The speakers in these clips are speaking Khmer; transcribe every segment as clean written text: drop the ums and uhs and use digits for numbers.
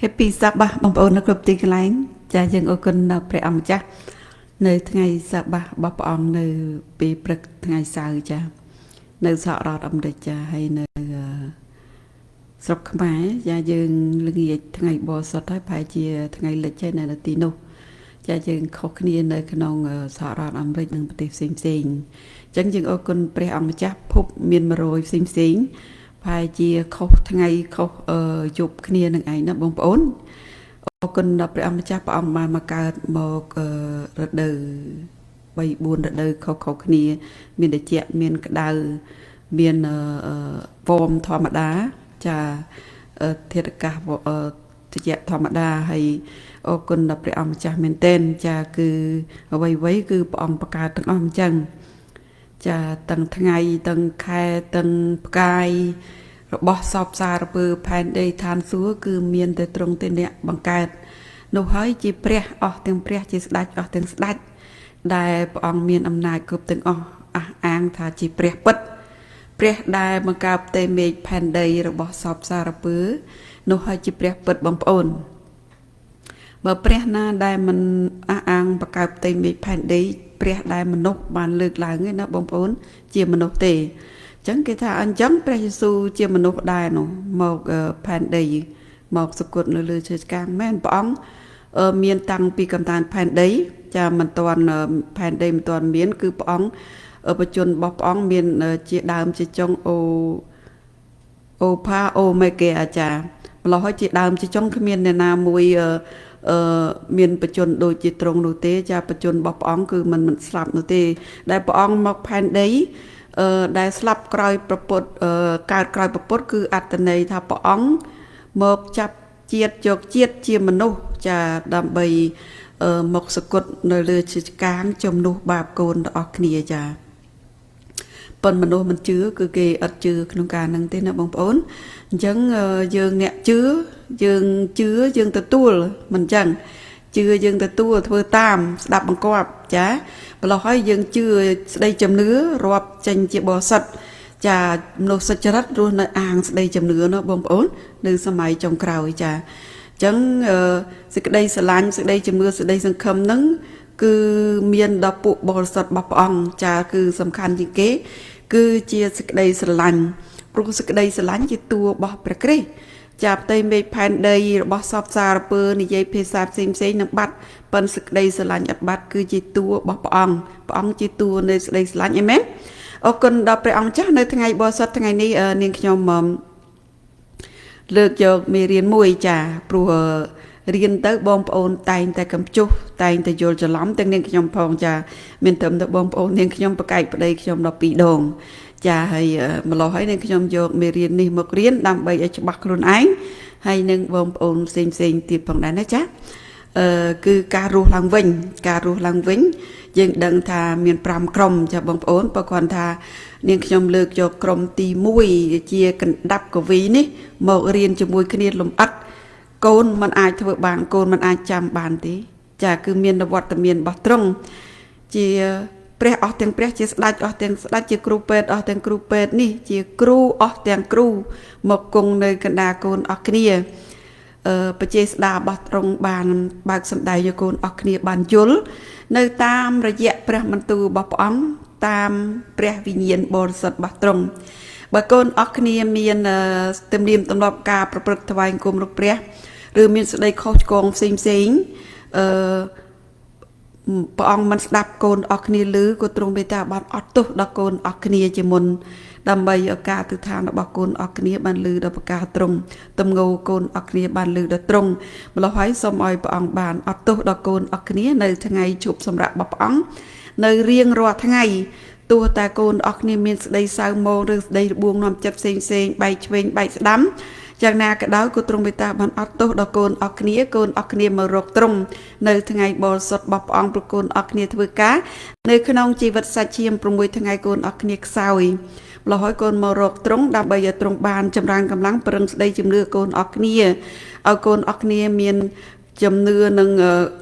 Happy Sabbath បងប្អូននៅគ្រប់ទីកន្លែងចាយើងអរគុណដល់ព្រះអង្គម្ចាស់នៅថ្ងៃសបាសរបស់ព្រះអង្គនៅពេលព្រឹកថ្ងៃសៅរ៍ចានៅសហរដ្ឋអាមេរិកចាហើយនៅស្រុកខ្មែរចាយើងល្ងាចថ្ងៃបរិសុទ្ធហើយប្រហែលជាថ្ងៃលិចហើយនៅទីនោះចាយើងខុសគ្នានៅក្នុងសហរដ្ឋអាមេរិកនិងប្រទេសផ្សេងៗអញ្ចឹងយើងអរគុណព្រះអង្គម្ចាស់ភពមាន100ផ្សេងៗប្រហែលជាខុសថ្ងៃខុសយប់គ្នានឹងឯងណាបងប្អូនអរគុណដល់ព្រះអង្គម្ចាស់ព្រះអង្គបានមកកើតមករដូវ3-4រដូវខុសៗគ្នាមានត្រជាក់មានក្តៅមានវមធម្មតាចាធាតុអាកាសត្រជាក់ធម្មតាហើយអរគុណដល់ព្រះអង្គម្ចាស់មែនទែនចាគឺអ្វីៗគឺព្រះអង្គបង្កើតទាំងអស់អញ្ចឹងចាទាំងថ្ងៃទាំងខែទាំងផ្កាយរបស់សពសារពើផែនដីឋានសួគ៌គឺមានតែទ្រង់ទេអ្នកបង្កើតនោះហើយជាព្រះអស់ទាំងព្រះជាស្ដេចអស់ទាំងស្ដេចដែលព្រះអង្គមានអំណាចគ្រប់ទាំងអស់អះអាងថាជាព្រះពិតព្រះដែលបង្កើតផ្ទៃមេឃផែនដីរបស់សពសារពើនោះហើយជាព្រះពិតបងប្អូនបើព្រះណាដែលមិនអះអាងបង្កើតផ្ទៃមេឃផែនដីព្រះដែលមនុស្សបានលើកឡើងឯណាបងប្អូនជាមនុស្សទេអញ្ចឹងគេថាអញ្ចឹងព្រះយេស៊ូវជាមនុស្សដែរនោះមកផែនដីមកសគត់នៅលើឈើឆ្កាងមែនព្រះអង្គមានតាំងពីកំតានផែនដីចាមិនទាន់ផែនដីមិនទាន់មានគឺព្រះអង្គបជនរបស់ព្រះអង្គមានជាដើមជាចុងអូផាអូមេហ្គាអាចារ្យម្ល៉េះហើយជាដើមជាចុងគ្មានអ្នកណាមួយមានបជនដូចជាត្រង់នោះទេចាបជនរបស់ព្រះអង្គគឺមិនស្លាប់នោះទេដែលព្រះអង្គមកផែនដីដែលស្លាប់ក្រោយប្រពុតកើតក្រោយប្រពុតគឺអត្តន័យថាព្រះអង្គមកចាប់ជាតិយកជាតិជាមនុស្សចាដើម្បីមកសគត់នៅលើជាកាងជំនួសបាបកូនរបស់គ្នាចាប៉ុនមនុស្សមិនជឿគឺគេអត់ជឿក្នុងការហ្នឹងទេណាបងប្អូនអញ្ចឹងយើងអ្នកជឿយើងទទួលមិនអញ្ចឹងជឿយើងទទួលធ្វើតាមស្ដាប់បង្គាប់ចាម្ល៉េះហើយយើងជឿស្ដីជំនឿរាប់ចេញជាបរិសុទ្ធចាមនុស្សសុចរិតរស់នៅអាងស្ដីជំនឿណាបងប្អូននៅសម័យចុងក្រោយចាអញ្ចឹងសេចក្តីស្រឡាញ់សេចក្តីជំនឿសេចក្តីសង្ឃឹមហ្នឹងគឺមានដល់ពួកបរិសុទ្ធរបស់ព្រះអង្គចាគឺសំខាន់ជាងគេគឺជាសេចក្តីស្រឡាញ់ព្រោះសេចក្តីស្រឡាញ់ជាតួរបស់ព្រះគ្រីស្ទចាផ្ទៃមេឃផែនដីរបស់សពសារពើនិយាយភាសាផ្សេងនឹងបាត់ប៉ុនសេចក្តីស្រឡាញ់អត់បាត់គឺជាតួរបស់ព្រះអង្គជាតួនៃសេចក្តីស្រឡាញ់អីមែនអរគុណដល់ព្រះអង្គចាស់នៅថ្ងៃបរិសុទ្ធថ្ងៃនេះនាងខ្ញុំលើកយកមេរៀនមួយចាព្រោះរៀនទៅបងប្អូនតែងតែកំជុះតែងតែយល់ច្រឡំទាំងនាងខ្ញុំផងចាមានត្រឹមតែបងប្អូននាងខ្ញុំប្រកែកប្តីខ្ញុំ12ដងចាហើយម្ល៉េះហើយនាងខ្ញុំយកមេរៀននេះមករៀនដើម្បីឲ្យច្បាស់ខ្លួនឯងហើយនឹងបងប្អូនផ្សេងទៀតផងដែរណាចាគឺការរស់ឡើងវិញយើងដឹងថាមាន5ក្រុមចាបងប្អូនបើគ្រាន់ថានាងខ្ញុំលើកយកក្រុមទី1ជាកណ្ដាប់កវីនេះមករៀនជាមួយគ្នាលំអិតកូនមិនអាចធ្វើបានកូនមិនអាចចាំបានទេចាគឺមានវត្តមានរបស់ទ្រង់ជាព្រះអស់ទាំងព្រះជាស្ដេចអស់ទាំងស្ដេចជាគ្រូពេទ្យអស់ទាំងគ្រូពេទ្យនេះជាគ្រូអស់ទាំងគ្រូមកគង់នៅកណ្ដាលកូនអស់គ្នាបច្ចេស្តារបស់ទ្រង់បានបើកសម្ដែងឲ្យកូនអស់គ្នាបានយល់នៅតាមរយៈព្រះបន្ទូលរបស់ព្រះអង្គតាមព្រះវិញ្ញាណបរិសុទ្ធរបស់ទ្រង់បើកូនអស់គ្នាមានទំនៀមទម្លាប់ការប្រព្រឹត្តថ្វាយគុំរកព្រះឬមានសេចក្តីខុសឆ្គងផ្សេងព្រះអង្គមិនស្ដាប់កូនអស់គ្នាឮក៏ទ្រង់មេត្តាបានអត់ទោសដល់កូនអស់គ្នាជាមុនដើម្បីឱកាសទិដ្ឋានរបស់កូនអស់គ្នាបានឮដល់ប្រការទ្រង់ទំងោកូនអស់គ្នាបានឮដល់ទ្រង់ម្ល៉េះហើយសូមឲ្យព្រះអង្គបានអត់ទោសដល់កូនអស់គ្នានៅថ្ងៃជួបសម្រាប់របស់ព្រះអង្គនៅរៀងរាល់ថ្ងៃទោះតែកូនអស់គ្នាមានស្ដីសៅមោឬស្ដីរបួងនាំចិត្តផ្សេងបែកឆ្វេងបែកស្ដាំយ៉ាងណាក៏ដោយក៏ទ្រង់មេត្តាបានអត់ទោសដល់កូនអស់គ្នាមករកទ្រង់នៅថ្ងៃបរិសុទ្ធរបស់ព្រះអង្គប្រកូនអស់គ្នាធ្វើការនៅក្នុងជីវិតសាច់ឈាម6ថ្ងៃកូនអស់គ្នាខ្សោយម្ល៉េះហើយកូនមករកទ្រង់ដើម្បីឲ្យទ្រង់បានចម្រើនកម្លាំងប្រឹងស្ដីជំនឿកូនអស់គ្នាឲ្យកូនអស់គ្នាមានជំនឿនិង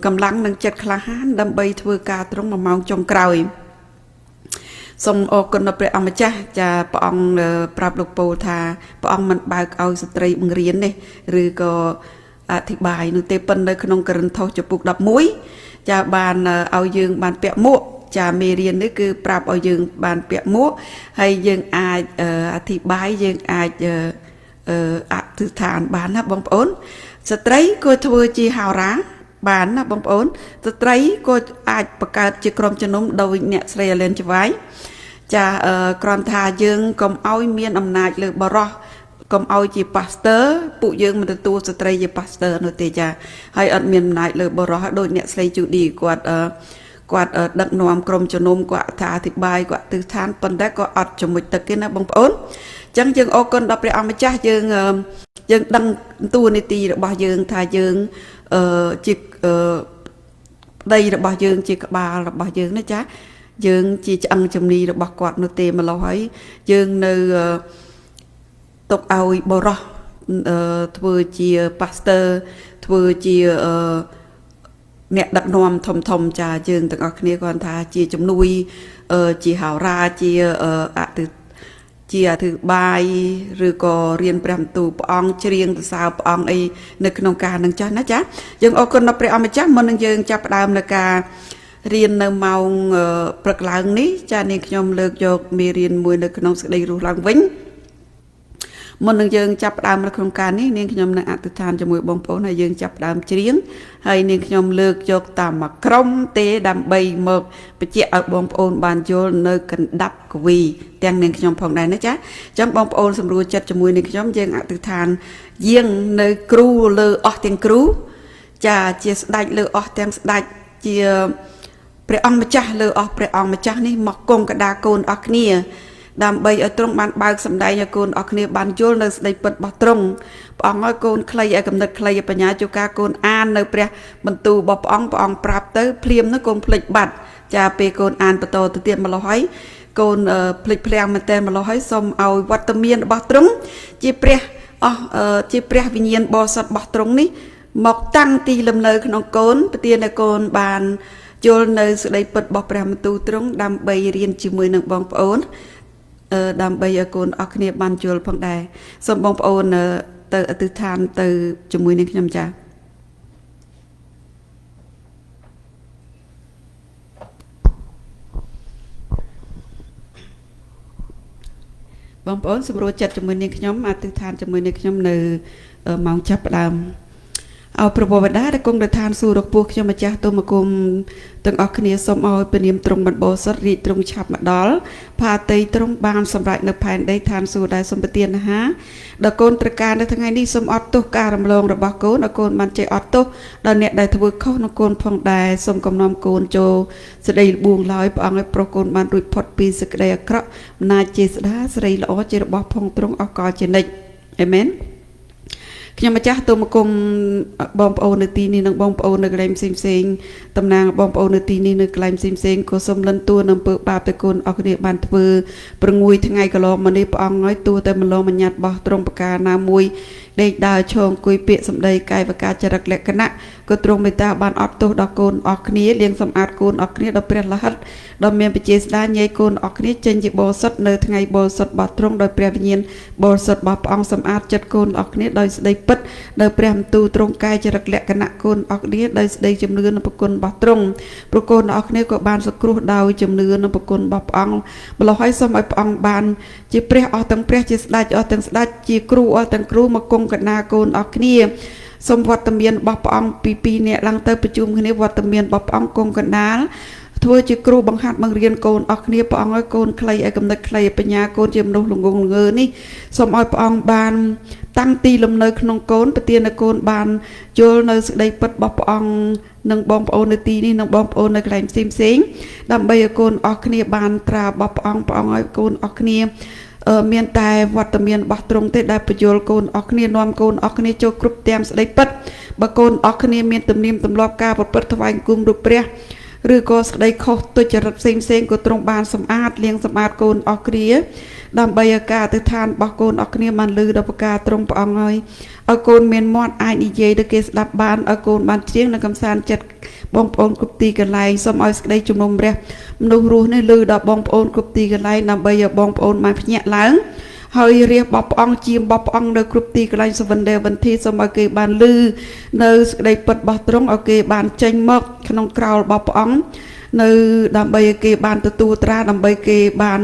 កម្លាំងនិងចិត្តក្លាហានដើម្បីធ្វើការទ្រង់1ម៉ោងចុងក្រោយសូមអរគុណដល់ព្រះអង្គម្ចាស់ចាព្រះអង្គប្រាប់លោកពូថាព្រះអង្គមិនបើកឲ្យស្ត្រីបង្រៀននេះឬក៏ อธิบายនោះទេប៉ុន្តែក្នុងករិនថូសចំពុក11ចាបានឲ្យយើងបានពាក់មួកចាមេរៀននេះគឺប្រាប់ឲ្យយើងបានពាក់មួកហើយយើងអាចអធិប្បាយយើងអាចអធិដ្ឋានបានណាបងប្អូនស្ត្រីក៏ធ្វើជាហោរាបានណាបងប្អូនស្ត្រីក៏អាចបង្កើតជាក្រុមជំនុំដោយអ្នកស្រីអាឡែនច្វាយចាគ្រាន់ថាយើងកុំឲ្យមានអំណាចលើបរោះកុំឲ្យជាប៉ាស្ទ័រពួកយើងមិនទទួលស្ត្រីជាប៉ាស្ទ័រនោះទេចាហើយអត់មានអំណាចលើបរោះដោយអ្នកស្រីជូឌីគាត់ដឹកនាំក្រុមជំនុំគាត់ថាអធិប្បាយគាត់ទិដ្ឋានប៉ុន្តែក៏អត់ជំនួយទឹកទេណាបងប្អូនអញ្ចឹងយើងអរគុណដល់ព្រះអង្គម្ចាស់យើងដឹងតួនាទីរបស់យើងថាយើងជាដីរបស់យើងជាក្បាលរបស់យើងណាចាយើងជាឆ្អឹងជំនីរបស់គាត់នោះទេម្ល៉េះហើយយើងនៅទុកឲ្យបរោះធ្វើជាប៉ាស្ទ័រធ្វើជាអ្នកដឹកនាំធំចាយើងទាំងអស់គ្នាគាត់ថាជាជំនួយជាហោរាជាអធិប្បាយឬក៏រៀនព្រះបន្ទូលព្រះអង្គច្រៀងសរសើរព្រះអង្គអីនៅក្នុងការនឹងចាស់ណាចាយើងអរគុណដល់ព្រះអង្គម្ចាស់មុននឹងយើងចាប់ផ្ដើមនៅការរៀននៅម៉ោងព្រឹកឡើងនេះចានាងខ្ញុំលើកយកមេរៀនមួយនៅក្នុងសេចក្តីរស់ឡើងវិញមុននឹងយើងចាប់ផ្ដើមនៅក្នុងការនេះនាងខ្ញុំនឹងអធិដ្ឋានជាមួយបងប្អូនហើយយើងចាប់ផ្ដើមច្រៀងហើយនាងខ្ញុំលើកយកតាមមួយក្រុមទេដើម្បីមកបញ្ជាក់ឲ្យបងប្អូនបានយល់នៅកណ្ដាប់កវីទាំងនាងខ្ញុំផងដែរណាចាអញ្ចឹងបងប្អូនសម្រួលចិត្តជាមួយនាងខ្ញុំយើងអធិដ្ឋានយាងនៅគ្រូលើអស់ទាំងគ្រូចាជាស្ដេចលើអស់ទាំងស្ដេចជាព្រះអង្គម្ចាស់លើអស់ព្រះអង្គម្ចាស់នេះមកគង់កដាកូនអស់គ្នាដើម្បីឲ្យទ្រង់បានបើកសម្ដែងឲ្យកូនអស់គ្នាបានយល់នៅស្ដីពិតរបស់ទ្រង់ព្រះអង្គឲ្យកូនខ្លីឲ្យកំណត់ខ្លីឲ្យបញ្ញាជួការកូនអាននៅព្រះបន្ទូលរបស់ព្រះអង្គប្រាប់ទៅភ្លាមនោះកូនភ្លេចបាត់ចាពេលកូនអានបន្តទៅទៀតម្ល៉េះហើយកូនភ្លេចភ្លាំងមែនតែម្ល៉េះហើយសូមឲ្យវត្តមានរបស់ទ្រង់ជាព្រះវិញ្ញាណបរិសុទ្ធរបស់ទ្រង់នេះមកតាំងទីលំនៅក្នុងកូនប្រទានឲ្យកូនបានយល់នៅស្ដីពិតរបស់ព្រះបន្ទូលទ្រង់ដើម្បីរៀនជាមួយនឹងបងប្អូនដើម្បីឲ្យកូនអស់គ្នាបានយល់ផងដែរសូមបងប្អូនទៅអធិដ្ឋានទៅជាមួយនឹងខ្ញុំចាបងប្អូនសម្រួលចិត្តជាមួយនឹងខ្ញុំអធិដ្ឋានជាមួយនឹងខ្ញុំនៅម៉ោងចាប់ផ្ដើមអោព្រះបវតាដែលគង់នៅឋានសួគ៌របស់ខ្ញុំម្ចាស់ទុំមកគុំទាំងអស់គ្នាសូមឲ្យព្រះនាមទ្រង់បានបរិសុទ្ធរាជទ្រង់ឆាប់មកដល់ផាតីទ្រង់បានសម្រេចនៅផែនដីឋានសួគ៌ដែលសម្បទានអាហារដល់កូនត្រូវការនៅថ្ងៃនេះសូមអត់ទោសការរំលងរបស់កូនឲ្យកូនបានចេះអត់ទោសដល់អ្នកដែលធ្វើខុសនឹងកូនផងដែរសូមកំណំកូនចូលសេចក្តីលបួងឡើយព្រះអង្គឲ្យប្រុសកូនបានរួចផុតពីសេចក្តីអាក្រក់អំណាចចេស្តាសេរីល្អជារបស់ផងទ្រង់អកលជានិច្ចអាមែនខ្ញុំម្ចាស់ទូមគុំបងប្អូននៅទីនេះនិងបងប្អូននៅកន្លែងផ្សេងតំណាងបងប្អូននៅទីនេះនៅកន្លែងផ្សេងក៏សូមលន់តួនៅអំពើបាបទៅគុណអស់គ្នាបានធ្វើប្រងួយថ្ងៃកន្លងមកនេះព្រះអង្គឲ្យតួតែម្លងបញ្ញត្តិរបស់ទ្រង់ប្រការណាមួយដេកដើរឈរអង្គុយពាក្យសម្ដីកាយវិការចរិតលក្ខណៈក៏ទ្រង់មេត្តាបានអត់ទោសដល់កូនអស់គ្នាលាងសម្អាតកូនអស់គ្នាដល់ព្រះលហិតដ៏មានបជាស្ដាញែកកូនអស់គ្នាចេញជាបរិសុទ្ធនៅថ្ងៃបរិសុទ្ធរបស់ទ្រង់ដោយព្រះវិញ្ញាណបរិសុទ្ធរបស់ព្រះអង្គសម្អាតចិត្តកូនអស់គ្នាដោយស្ដីពិតនៅព្រះបន្ទូលទ្រង់កាយចរិតលក្ខណៈកូនអស់គ្នាដោយស្ដីជំនឿនៅប្រគុណរបស់ទ្រង់ប្រកូនអស់គ្នាក៏បានសង្គ្រោះដោយជំនឿនៅប្រគុណរបស់ព្រះអង្គម្ល៉េះហើយសូមឲ្យព្រះអង្គបានជាព្រះអស់ទាំងព្រះជាស្ដេចអស់ទាំងស្ដេចជាគ្រូអស់ទាំងគ្រូមកគង់កណ្ដាលកូនអស់គ្នាសូមវត្តមានរបស់ព្រះអង្គពី2នាក់ឡើងទៅប្រជុំគ្នាវត្តមានរបស់ព្រះអង្គគង់កណ្ដាលធ្វើជាគ្រូបង្ហាត់បង្រៀនកូនអស់គ្នាព្រះអង្គឲ្យកូនខ្លីឲ្យកំណត់ខ្លីបញ្ញាកូនជាមនុស្សល្ងងល្ងើនេះសូមឲ្យព្រះអង្គបានតាំងទីលំនៅក្នុងកូនប្រទានឲ្យកូនបានយល់នៅសេចក្តីពិតរបស់ព្រះអង្គនិងបងប្អូននៅទីនេះនិងបងប្អូននៅកន្លែងផ្សេងដើម្បីឲ្យកូនអស់គ្នាបានត្រារបស់ព្រះអង្គឲ្យកូនអស់គ្នាមានតែវត្តមានរបស់ទ្រង់ទេដែលបញ្យល់កូនអស់គ្នានាំកូនអស់គ្នាចូលគ្រប់ទាំងស្ដីពិតបើកូនអស់គ្នាមានទំនៀមទម្លាប់ការប្រព្រឹត្តថ្វាយគុំរូបព្រះឬក៏ស្ដីខុសទុច្ចរិតផ្សេងក៏ទ្រង់បានសម្អាតលាងសម្អាតកូនអស់គ្នាដើម្បីឲ្យការអធិដ្ឋានរបស់កូនអស់គ្នាបានលឺដល់ប្រការទ្រង់ព្រះអង្គឲ្យកូនមានមាត់អាចនិយាយដល់គេស្ដាប់បានឲ្យកូនបានច្រៀងនិងកំសាន្តចិត្តបងប្អូនគ្រប់ទីកន្លែងសូមឲ្យសេចក្តីជំនុំរះមនុស្សរស់នេះលឺដល់បងប្អូនគ្រប់ទីកន្លែងដើម្បីឲ្យបងប្អូនបានភ្ញាក់ឡើង ហើយរាជរបស់ព្រះអង្គជារបស់ព្រះអង្គនៅគ្រប់ទីកន្លែងសវណ្ណេវន្ធីសូមឲ្យគេបានលឺនៅសេចក្តីពិតរបស់ទ្រង់ឲ្យគេបានចេញមកក្នុងក្រោលរបស់ព្រះអង្គនៅដើម្បីឲ្យគេបានទទួលត្រាដើម្បីគេបាន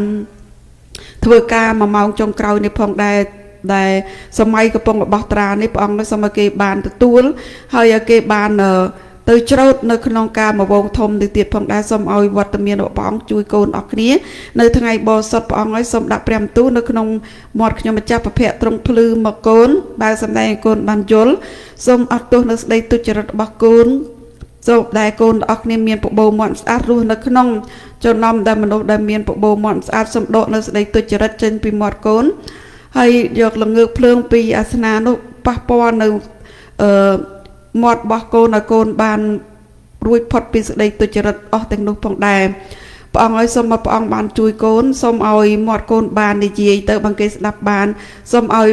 ធ្វើការ1ម៉ោងចុងក្រោយនេះផងដែលសម័យកំពុងរបស់ត្រានេះព្រះអង្គសូមឲ្យគេបានទទួលហើយឲ្យគេបានទៅច្រូតនៅក្នុងការមកវងធំទៅទៀតផងដែរសូមឲ្យវត្តមានរបស់ព្រះអង្គជួយកូនអស់គ្នានៅថ្ងៃបរិសុទ្ធព្រះអង្គឲ្យសូមដាក់ព្រះបន្ទូលនៅក្នុងមាត់ខ្ញុំម្ចាស់ប្រភពទ្រង់ភ្លឺមកកូនបើសម្ដែងកូនបានយល់សូមអត់ទោសនៅស្ដីទុច្ចរិតរបស់កូនសូមដែលកូនអស់គ្នាមានបបោមាត់ស្អាតរស់នៅក្នុងចំណោមដែលមនុស្សដែលមានបបោមាត់ស្អាតសូមដកនៅស្ដីទុច្ចរិតចេញពីមាត់កូនហើយយកល្ងើកភ្លើងពីអាសនានោះប៉ះពាល់នៅមាត់របស់កូនឲ្យកូនបានរួចផុតពីសេចក្តីទុច្ចរិតអស់ទាំងនោះផងដែរព្រះអង្គឲ្យសូមឲ្យព្រះអង្គបានជួយកូនសូមឲ្យមាត់កូនបាននិយាយទៅbằngគេស្ដាប់បានសូមឲ្យ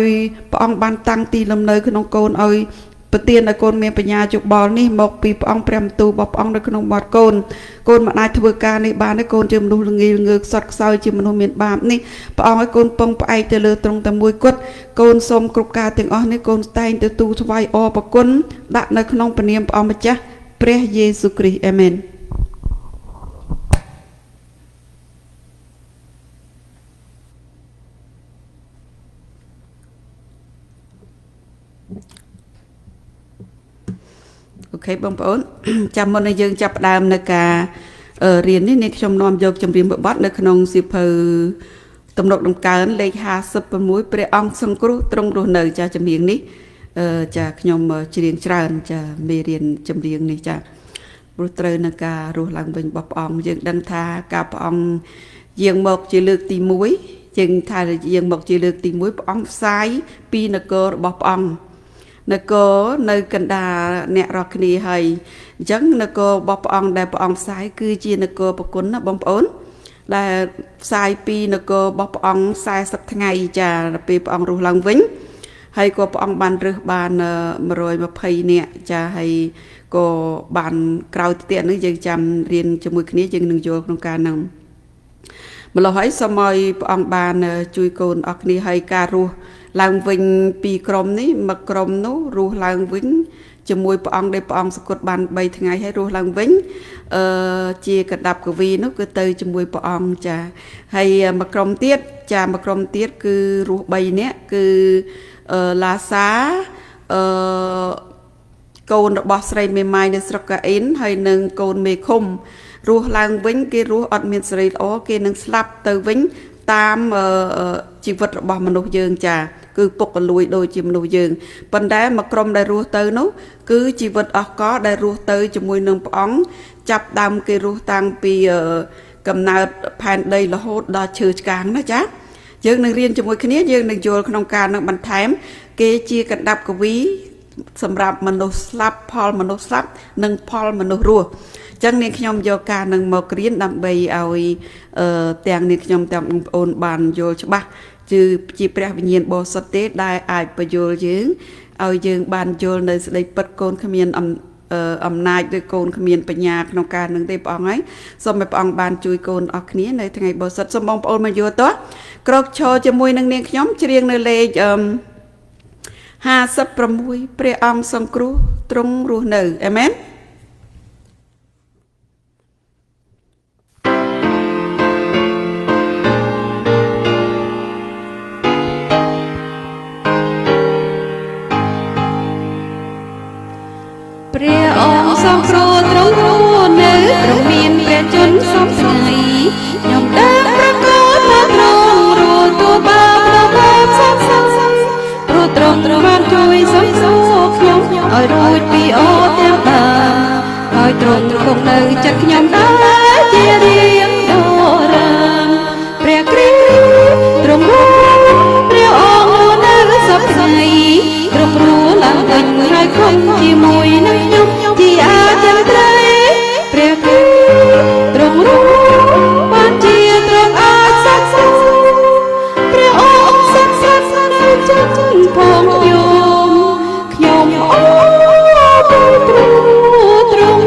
ព្រះអង្គបានតាំងទីលំនៅក្នុងកូនឲ្យប្រទានឲ្យកូនមានបញ្ញាយោបល់នេះមកពីព្រះអង្គព្រះបន្ទូលរបស់ព្រះអង្គនៅក្នុងមាត់កូនកូនមិនអាចធ្វើការនេះបានទេកូនជាមនុស្សល្ងីល្ងើខ្សត់ខ្សោយជាមនុស្សមានបាបនេះព្រះអង្គឲ្យកូនពឹងផ្អែកទៅលើទ្រង់តែមួយគត់កូនសូមគ្រប់ការទាំងអស់នេះកូនតែងទៅទូលថ្វាយអរព្រគុណដាក់នៅក្នុងព្រះនាមព្រះអង្គម្ចាស់ព្រះយេស៊ូវគ្រីស្ទអាមែនអូខេបងប្អូនចាំមុនឲ្យយើងចាប់ផ្ដើមនៅការរៀននេះខ្ញុំនាំយកចម្រៀងមួយបទនៅក្នុងសៀវភៅទំនុកដង្កើងលេខ56ព្រះអង្គសង្គ្រោះទ្រង់រស់នៅចាចម្រៀងនេះចាខ្ញុំច្រៀងច្រើនចាមេរៀនចម្រៀងនេះចាព្រោះត្រូវនឹងការរស់ឡើងវិញរបស់ព្រះអង្គយើងដឹងថាការព្រះអង្គយាងមកជាលើកទី1យើងថាយាងមកជាលើកទី1ព្រះអង្គផ្សាយពីនគររបស់ព្រះអង្គនគរនៅកណ្ដាលអ្នករាល់គ្នាហើយអញ្ចឹងនគររបស់ព្រះអង្គដែលព្រះអង្គផ្សាយគឺជានគរប្រគុណណាបងប្អូនដែលផ្សាយពីនគររបស់ព្រះអង្គ40ថ្ងៃចាពេលព្រះអង្គរស់ឡើងវិញហើយក៏ព្រះអង្គបានរើសបាន120នាក់ចាហើយក៏បានក្រោយទៀតនេះយើងចាំរៀនជាមួយគ្នាយើងនឹងយល់ក្នុងការហ្នឹងម្ល៉េះហើយសូមឲ្យព្រះអង្គបានជួយកូនអស់គ្នាហើយការរស់ឡើងវិញពីក្រុមនេះមកក្រុមនោះរស់ឡើងវិញជាមួយព្រះអង្គដែលព្រះអង្គសគត់បាន3ថ្ងៃហើយរស់ឡើងវិញជាកណ្ដាប់កវីនោះគឺទៅជាមួយព្រះអង្គចាហើយមកក្រុមទៀតចាមកក្រុមទៀតគឺរស់3នាក់គឺឡាសាកូនរបស់ស្រីមេម៉ាយនៅស្រុកកាអ៊ីនហើយនឹងកូនមេឃុំរស់ឡើងវិញគេរស់អត់មានសេរីល្អគេនឹងស្លាប់ទៅវិញតាមជីវិតរបស់មនុស្សយើងចាគឺពុកកលួយដូចជាមនុស្សយើងប៉ុន្តែមកក្រុមដែលរស់ទៅនោះគឺជីវិតអស់កលដែលរស់ទៅជាមួយនឹងព្រះអង្គចាប់ដើមគេរស់តាំងពីកំណើតផែនដីរហូតដល់ឈើឆ្កាងណាចាយើងនឹងរៀនជាមួយគ្នាយើងនឹងយល់ក្នុងការនឹងបន្ថែមគេជាកណ្ដាប់កវីសម្រាប់មនុស្សស្លាប់ផលមនុស្សស្លាប់និងផលមនុស្សរស់ចឹងនាងខ្ញុំយកការនឹងមករៀនដើម្បីឲ្យទាំងនាងខ្ញុំទាំងបងប្អូនបានយល់ច្បាស់ជាព្រះវិញ្ញាណបរិសុទ្ធទេដែលអាចបញ្យល់យើងឲ្យយើងបានយល់នៅស្ដីពិតកូនគ្មានអំណាចឬកូនគ្មានបញ្ញាក្នុងការនឹងទេព្រះអង្គហើយសូមឲ្យព្រះអង្គបានជួយកូនអស់គ្នានៅថ្ងៃបរិសុទ្ធសូមបងប្អូនមកយល់តោះក្រោកឈរជាមួយនឹងនាងខ្ញុំច្រៀងនៅលេខ56ព្រះអង្គសង្គ្រោះទ្រង់រស់នៅអាមែនព្រះអង្គសង្គ្រោះទ្រង់រស់នៅទ្រង់មានព្រះជន្មសពថ្ងៃខ្ញុំដឹងប្រកបថាទ្រង់រស់ទូបាបដល់បែបសង្សារព្រោះទ្រង់បានជួយសង្គ្រោះខ្ញុំឲ្យរួចពីអូទាំងបាបហើយទ្រង់គង់នៅចិត្តខ្ញុំដែរជារៀងដរាបព្រះគ្រីស្ទទ្រង់រស់ព្រះអង្គរស់នៅសពថ្ងៃទ្រង់រស់ឡើងវិញហើយគង់ជាមួយនឹងខ្ញុំជាអាទាំងត្រីព្រះគ្រីស្ទទ្រង់រស់បានជាទ្រង់អាចសក្តិព្រះអង្គសក្តិនៅចិត្តផងខ្ញុំអូទ្រង់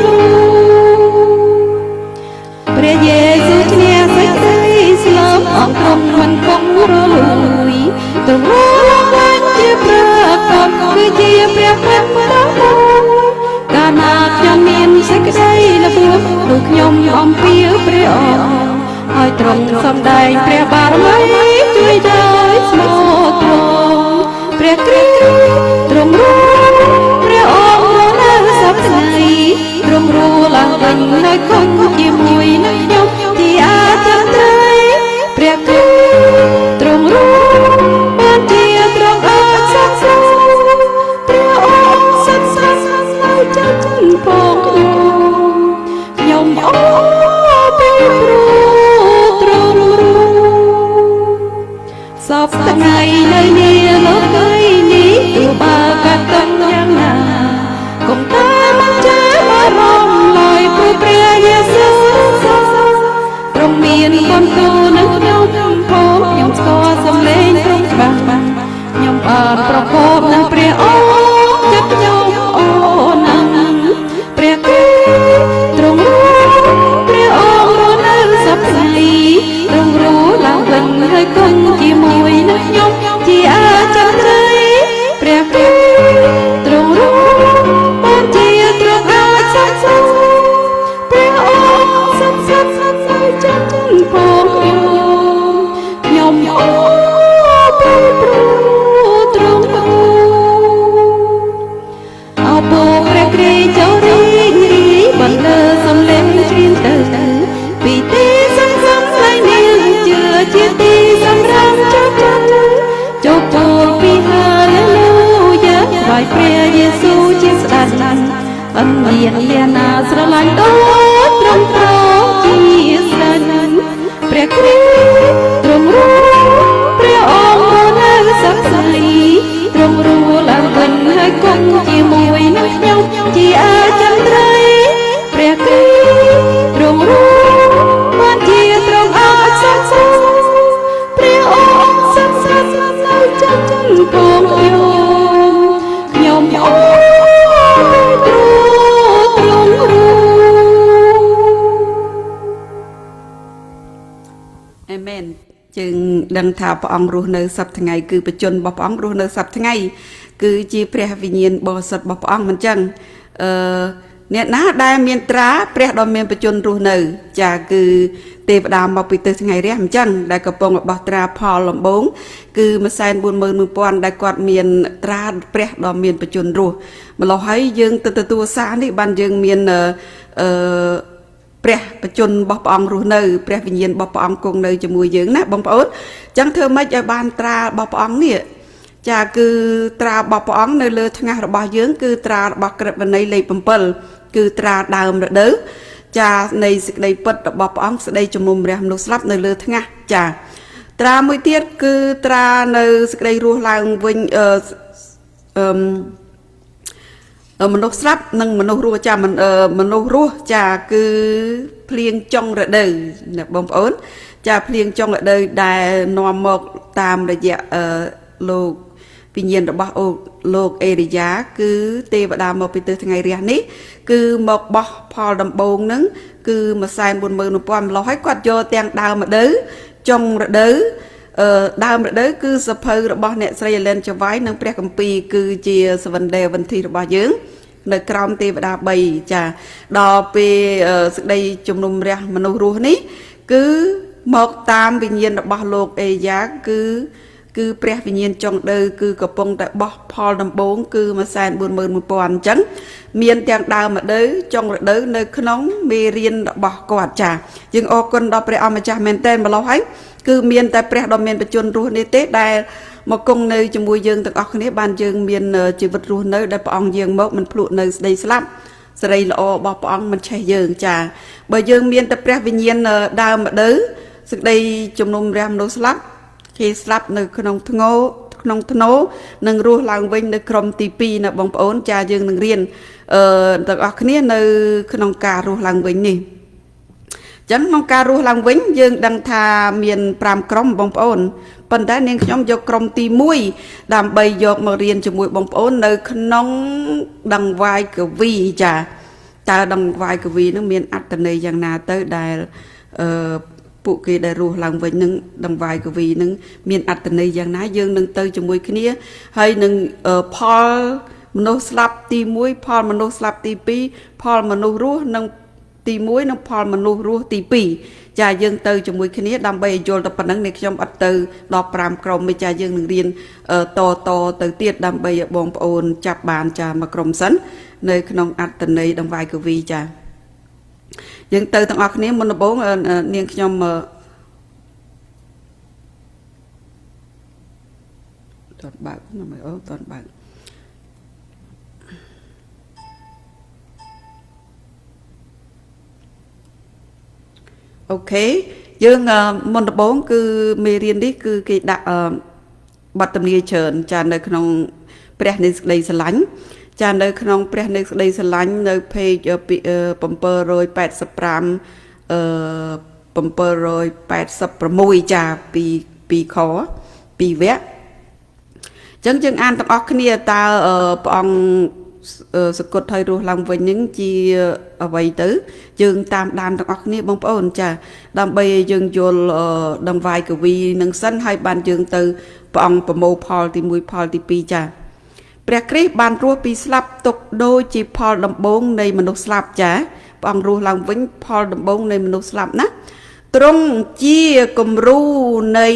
ព្រះយេ ទ្រង់រួលងឡើងជាព្រះកតគឺជាព្រះពិតដ៏គង់កាលណាខ្ញុំមានសេចក្តីល្បួងនោះខ្ញុំអំពាវព្រះអង្គហើយទ្រង់សម្ដែងព្រះបារមីជួយដោយស្មោះត្រង់ព្រះគ្រីស្ទទ្រង់រួលព្រះអង្គនៅសព្វថ្ងៃទ្រង់រួលឡើងវិញហើយគង់ជាមួយនឹងខ្ញុំជាអចិន្ត្រៃយ៍ព្រះគ្រីស្ទទ្រង់រួលបានជាទ្រង់អត់សង្សារព្រះអង្គសត្វសាសនាចាស់ផងខ្ញុំអូពេលព្រោះទ្រង់រួលសពថ្ងៃនៅនេះលោកីនេះទោះបើកាត់ទាំងយ៉ាងណាកុំតែមិនចេះបារម្ភឡើយព្រោះព្រះយេស៊ូវទ្រង់មានបន្ទូលនឹងខ្ញុំផងខ្ញុំស្គាល់សំឡេងទ្រង់ច្បាស់ខ្ញុំបានប្រកបនឹងព្រះអង្គចិត្តខ្ញុំអូណាស់ព្រះគ្រីស្ទទ្រង់រួលព្រះអង្គរស់នៅសព្វថ្ងៃទ្រង់រួលឡើងវិញហើយគង់ជាមួយនឹងខ្ញុំជាអចិន្ត្រៃយ៍ព្រះគ្រីស្ទទ្រង់រួលបានជាទ្រង់អាចសង្សារព្រះអង្គសត្វសាសនាចាស់ផងខ្ញុំអូពេលព្រោះទ្រង់រួលអោពោព្រះគ្រីស្ទចូលរីករាយបន្លឺសំឡេងជ្រៀងទៅពីទីសង្ឃឹមស្លែងនាងជឿជាទីសម្រាប់ចូលចូលពោលពីហាឡេលូយ៉ាថ្វាយព្រះយេស៊ូវជាស្ដេចអត់មានអ្នកណាស្រឡាញ់ដូចទ្រង់ជាស្ដេចព្រះគ្រីស្ទទ្រង់រួលព្រះអង្គនៅសព្វថ្ងៃទ្រង់រួលឡើងវិញហើយគង់ជាមួយនឹងខ្ញុំជាអចិន្ត្រៃយ៍ព្រះគ្រីស្ទទ្រង់រួលបានជាទ្រង់អាចសង្សារព្រះអង្គសង្សារនៅចិត្តផងខ្ញុំអូទ្រង់រួលអាមែនจึงដឹងថាព្រះអង្គរស់នៅសប្តាហ៍ថ្ងៃគឺបជនរបស់ព្រះអង្គរស់នៅសប្តាហ៍ថ្ងៃគឺជាព្រះវិញ្ញាណបរិសុទ្ធរបស់ព្រះអង្គមិនចឹងអ្នកណាដែលមានត្រាព្រះដ៏មានបជនរស់នៅចាគឺទេវតាមកពីទិសថ្ងៃរះអញ្ចឹងដែលកំពុងរបស់ត្រាផលលំបងគឺ141,000ដែលគាត់មានត្រាព្រះដ៏មានបជនរស់ម្ល៉េះហើយយើងទៅទទួលសារនេះបានយើងមានព្រះបជនរបស់ព្រះអង្គរស់នៅព្រះវិញ្ញាណរបស់ព្រះអង្គគង់នៅជាមួយយើងណាបងប្អូនអញ្ចឹងធ្វើម៉េចឲ្យបានត្រារបស់ព្រះអង្គនេះចាគឺត្រារបស់ព្រះអង្គនៅលើថ្ងាសរបស់យើងគឺត្រារបស់ក្រឹតវិន័យលេខ7គឺត្រាដើមរដូវចានៃសេចក្តីពិតរបស់ព្រះអង្គស្ដីជំនុំរះមនុស្សស្លាប់នៅលើថ្ងាសចាត្រាមួយទៀតគឺត្រានៅសេចក្តីរស់ឡើងវិញមនុស្សស្លាប់និងមនុស្សរស់ចាមនុស្សរស់ចាគឺភ្លៀងចុងរដូវណាបងប្អូនចាភ្លៀងចុងរដូវដែលនាំមកតាមរយៈលោកវិញ្ញាណរបស់លោកអេរីយ៉ាគឺទេវតាមកពីទិសថ្ងៃរះនេះគឺមកបោះផលដំបូងហ្នឹងគឺ140,000ម្ល៉េះហើយគាត់យកទាំងដើមរដូវចុងរដូវដើមរដូវគឺសភៅរបស់អ្នកស្រី Ellen White និងព្រះគម្ពីរគឺជាសវណ្ណេវន្ធីរបស់យើងនៅក្រោមទេវតា3ចាដល់ពេលសេចក្តីជំនុំរះមនុស្សរស់នេះគឺមកតាមវិញ្ញាណរបស់លោកអេយ៉ាគឺព្រះវិញ្ញាណចុងដៅគឺកំពុងតែបោះផលដំបូងគឺ141,000អញ្ចឹងមានទាំងដើមរដូវចុងរដូវនៅក្នុងមេរៀនរបស់គាត់ចាយើងអរគុណដល់ព្រះអម្ចាស់មែនទែនម្ល៉េះហើយគឺមានតែព្រះដ៏មានបជនរស់នេះទេដែលមកគង់នៅជាមួយយើងទាំងអស់គ្នាបានយើងមានជីវិតរស់នៅដែលព្រះអង្គយើងមកមិនភ្លក់នៅស្ដីស្លាប់សេរីល្អរបស់ព្រះអង្គមិនឆេះយើងចាបើយើងមានតែព្រះវិញ្ញាណដើមរដូវសេចក្តីជំនុំរះមនុស្សស្លាប់គេស្លាប់នៅក្នុងធ្ងោក្នុងធ្នោនិងរស់ឡើងវិញនៅក្រុមទី2ណាបងប្អូនចាយើងនឹងរៀនទាំងអស់គ្នានៅក្នុងការរស់ឡើងវិញនេះចឹងក្នុងការរស់ឡើងវិញយើងដឹងថាមាន5ក្រុមបងប្អូនប៉ុន្តែនាងខ្ញុំយកក្រុមទី1ដើម្បីយកមករៀនជាមួយបងប្អូននៅក្នុងដង្វាយកវីចាតើដង្វាយកវីនឹងមានអត្ថន័យយ៉ាងណាទៅដែល ពួកគេដែលរស់ឡើងវិញនឹងដង្វាយកវីនឹងមានអត្តន័យយ៉ាងណាយើងនឹងទៅជាមួយគ្នាហើយនឹងផលមនុស្សស្លាប់ទី1ផលមនុស្សស្លាប់ទី2ផលមនុស្សរស់និងទី1និងផលមនុស្សរស់ទី2ចាយើងទៅជាមួយគ្នាដើម្បីឲ្យយល់តែប៉ុណ្្នឹងនេះខ្ញុំអត់ទៅដល់5ក្រុមទេចាយើងនឹងរៀនតទៅទៀតដើម្បីឲ្យបងប្អូនចាប់បានចាមួយក្រុមសិននៅក្នុងអត្តន័យដង្វាយកវីចាយើងទៅទាំងអស់គ្នាមុនដំបូងនាងខ្ញុំតន់បើកណាមើលអូតន់បើកអូខេយើងមុនដំបូងគឺមេរៀននេះគឺគេដាក់បទទំនាយច្រើនចានៅក្នុងព្រះនៃសេចក្តីស្រឡាញ់ចានៅក្នុងព្រះនៃសេចក្តីស្រឡាញ់នៅ page 785 786ចាពីខពីវគ្គអញ្ចឹងយើងអានទាំងអស់គ្នាតើព្រះអង្គសកុតឲ្យរស់ឡើងវិញនឹងជាអ្វីទៅយើងតាមដានទាំងអស់គ្នាបងប្អូនចាដើម្បីឲ្យយើងយល់ដង្វាយកវីនឹងសិនហើយបានយើងទៅព្រះអង្គប្រមូលផលទី1ផលទី2ចាព្រះគ្រីស្ទបានរស់ពីស្លាប់ទុកដូចជាផលដំបូងនៃមនុស្សស្លាប់ចាព្រះអង្គរស់ឡើងវិញផលដំបូងនៃមនុស្សស្លាប់ណាទ្រង់ជាគំរូនៃ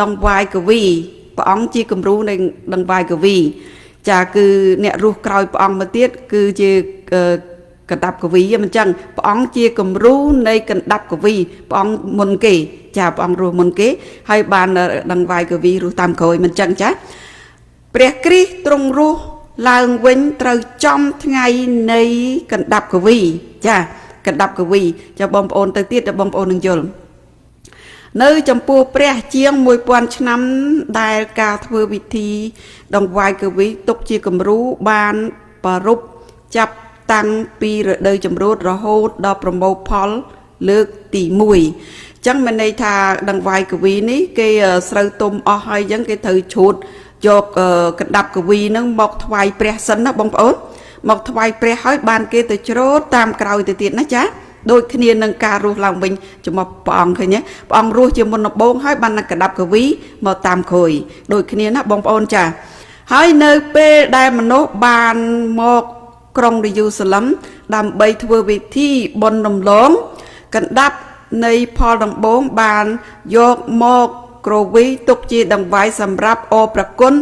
ដង្វាយកវីព្រះអង្គជាគំរូនៃដង្វាយកវីចាគឺអ្នករស់ក្រោយព្រះអង្គមកទៀតគឺជាកណ្ដាប់កវីមិនចឹងព្រះអង្គជាគំរូនៃកណ្ដាប់កវីព្រះអង្គមុនគេចាព្រះអង្គរស់មុនគេហើយបានដង្វាយកវីរស់តាមក្រោយមិនចឹងចាព្រះគ្រីស្ទទ្រង់រស់ឡើងវិញត្រូវចំថ្ងៃនៃកណ្ដាប់កវីចាកណ្ដាប់កវីចាបងប្អូនទៅទៀតតែបងប្អូននឹងយល់នៅចំពោះព្រះជាង 1000 ឆ្នាំដែលការធ្វើវិធីដង្វាយកវីទុកជាគំរូបានប្ររពចាប់តាំងពីរដូវចម្រូតរហូតដល់ប្រមូលផលលើកទី1អញ្ចឹងមានន័យថាដង្វាយកវីនេះគេស្រូវទុំអស់ហើយអញ្ចឹងគេត្រូវឈូតយកកណ្ដាប់កវីនឹងមកថ្វាយព្រះសិនណាបងប្អូនមកថ្វាយព្រះហើយបានគេទៅច្រូតតាមក្រោយទៅទៀតណាចាដូចគ្នានឹងការរស់ឡើងវិញចំពោះព្រះអង្គឃើញទេព្រះអង្គរស់ជាមុនដំបូងហើយបានកណ្ដាប់កវីមកតាមក្រោយដូចគ្នាណាបងប្អូនចាហើយនៅពេលដែលមនុស្សបានមកក្រុងយេរូសាឡិមដើម្បីធ្វើវិធីបុណ្យរំលងកណ្ដាប់នៃផលដំបូងបានយកមកក្រវីទុកជាដង្វាយសម្រាប់អរប្រគុណ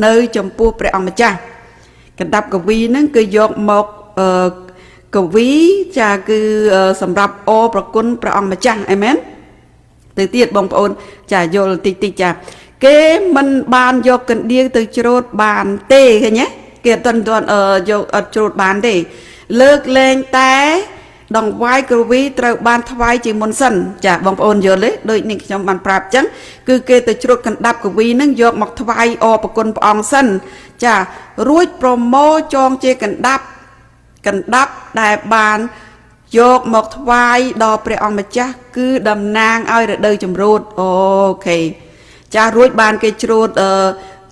នៅចំពោះព្រះអង្គម្ចាស់កណ្ដាប់កវីហ្នឹងគឺយកមកកវីចាគឺសម្រាប់អរប្រគុណព្រះអង្គម្ចាស់អេមែនទៅទៀតបងប្អូនចាយល់តិចចាគេមិនបានយកកណ្ដៀវទៅច្រូតបានទេឃើញទេគេអត់យកអត់ច្រូតបានទេលើកលែងតែដង្វាយក្រវីត្រូវបានថ្វាយជាមុនសិនចាបងប្អូនយល់ទេដូចនេះខ្ញុំបានប្រាប់អញ្ចឹងគឺគេទៅច្រូតកណ្ដាប់ក្រវីនឹងយកមកថ្វាយអរប្រគុណព្រះអង្គសិនចារួចប្រមូលចងជាកណ្ដាប់ដែលបានយកមកថ្វាយដល់ព្រះអង្គម្ចាស់គឺតំណាងឲ្យរដូវចម្រូតអូខេចារួចបានគេច្រូត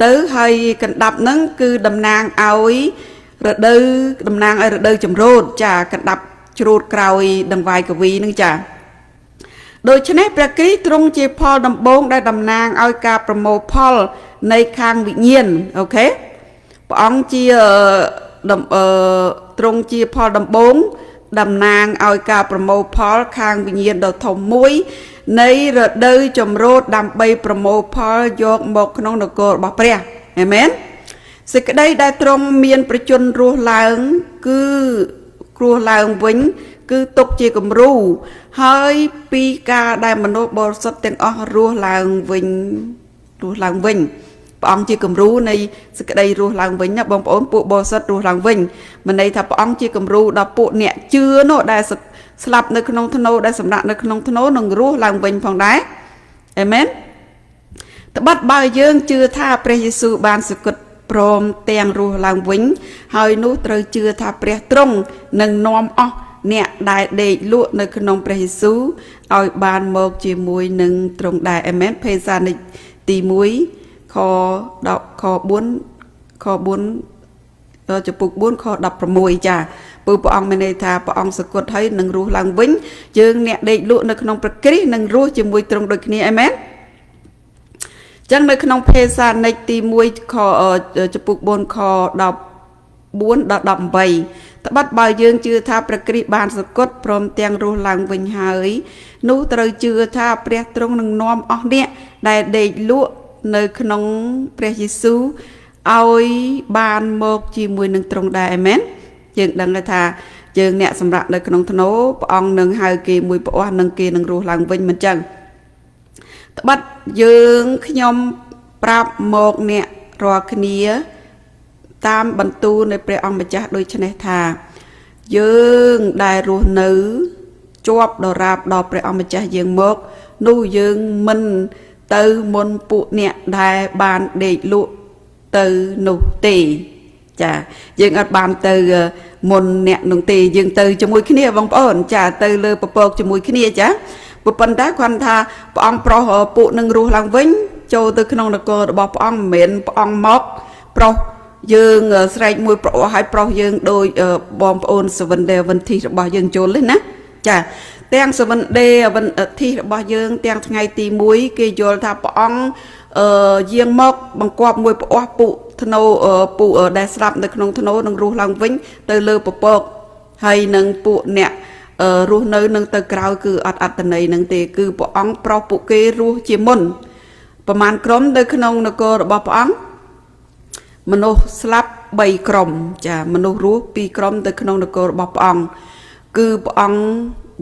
ទៅហើយកណ្ដាប់ហ្នឹងគឺតំណាងឲ្យរដូវចម្រូតចាកណ្ដាប់ច្រូតក្រោយដង្វាយកវីហ្នឹងចាដូច្នេះព្រះគ្រីស្ទទ្រង់ជាផលដំបូងដែលតំណាងឲ្យការប្រមូលផលនៃខាងវិញ្ញាណអូខេព្រះអង្គជាទ្រង់ជាផលដំបូងតំណាងឲ្យការប្រមូលផលខាងវិញ្ញាណដ៏ធំមួយនៃរដូវចម្រូតដើម្បីប្រមូលផលយកមកក្នុងនគររបស់ព្រះអាមែនសេចក្តីដែលទ្រង់មានប្រជញ្ញរស់ឡើងគឺគ្រោះឡើងវិញគឺទុកជាគំរូហើយពីការដែលមនុស្សបរិសុទ្ធទាំងអស់រស់ឡើងវិញព្រះអង្គជាគំរូនៃសេចក្តីរស់ឡើងវិញណាបងប្អូនពួកបរិសុទ្ធរស់ឡើងវិញមិនន័យថាព្រះអង្គជាគំរូដល់ពួកអ្នកជឿនោះដែលស្លាប់នៅក្នុងធ្នូដែលសម្រាកនៅក្នុងធ្នូនឹងរស់ឡើងវិញផងដែរអាមែនត្បិតបើយើងជឿថាព្រះយេស៊ូវបានសគត់ព្រមទាំងរស់ឡើងវិញហើយនោះត្រូវជឿថាព្រះទ្រង់នឹងនាំអស់អ្នកដែលដេកលក់នៅក្នុងព្រះយេស៊ូវឲ្យបានមកជាមួយនឹងទ្រង់ដែរអាមែនពេសានិកទី1ខ4ចំពុក4ខ16ចាព ពូព្រះអង្គមានន័យថាព្រះអង្គសគត់ហើយនឹងរស់ឡើងវិញយើងអ្នកដេកលក់នៅក្នុងព្រះគ្រីស្ទនឹងរស់ជាមួយទ្រង់ដូចគ្នាអាមែនចឹងនៅក្នុងភេសានិកទី1ខចំពុក4ខ14ដល់18ត្បិតបើយើងជឿថាព្រះគ្រីស្ទបានសគត់ព្រមទាំងរស់ឡើងវិញហើយនោះត្រូវជឿថាព្រះទ្រង់នឹងនាំអស់អ្នកដែលដេកលក់នៅក្នុងព្រះយេស៊ូវឲ្យបានមកជាមួយនឹងទ្រង់ដែរអាមែនយើងដឹងថាយើងអ្នកសម្រាប់នៅក្នុងធ្នូព្រះអង្គនឹងហៅគេមួយព្រះអស់នឹងគេនឹងរស់ឡើងវិញមិនចឹងត្បិតយើងខ្ញុំប្រាប់មកអ្នករាល់គ្នាតាមបន្ទូលនៃព្រះអង្គម្ចាស់ដូច្នេះថាយើងដែលរស់នៅជាប់ដរាបដល់ព្រះអង្គម្ចាស់យើងមកនោះយើងមិនទៅមុនពួកអ្នកដែលបានដេកលក់ទៅនោះទេចាយើងអត់បានទៅមុនអ្នកនោះទេយើងទៅជាមួយគ្នាបងប្អូនចាទៅលើពពកជាមួយគ្នាចាប៉ុន្តែគាត់ថាព្រះអង្គប្រោសពួកនឹងរស់ឡើងវិញចូលទៅក្នុងនគររបស់ព្រះអង្គមិនមែនព្រះអង្គមកប្រោសយើងស្រែកមួយប្រអស់ឲ្យប្រោសយើងដោយបងប្អូនសវិនដេវិនធីរបស់យើងចូលទេណាចាទាំងសវិនដេវិនធីរបស់យើងទាំងថ្ងៃទី1គេយល់ថាព្រះអង្គយាងមកបង្គាប់មួយប្រអស់ពុធ្នូពុដែលស្លាប់នៅក្នុងធ្នូនឹងរស់ឡើងវិញទៅលើពពកហើយនឹងពួកអ្នករស់នៅនឹងទៅក្រៅគឺអត់អត្តន័យនឹងទេគឺព្រះអង្គប្រោសពួកគេរស់ជាមុនប្រមាណក្រុមនៅក្នុងនគររបស់ព្រះអង្គមនុស្សស្លាប់3ក្រុមចាមនុស្សរស់2ក្រុមទៅក្នុងនគររបស់ព្រះអង្គគឺព្រះអង្គ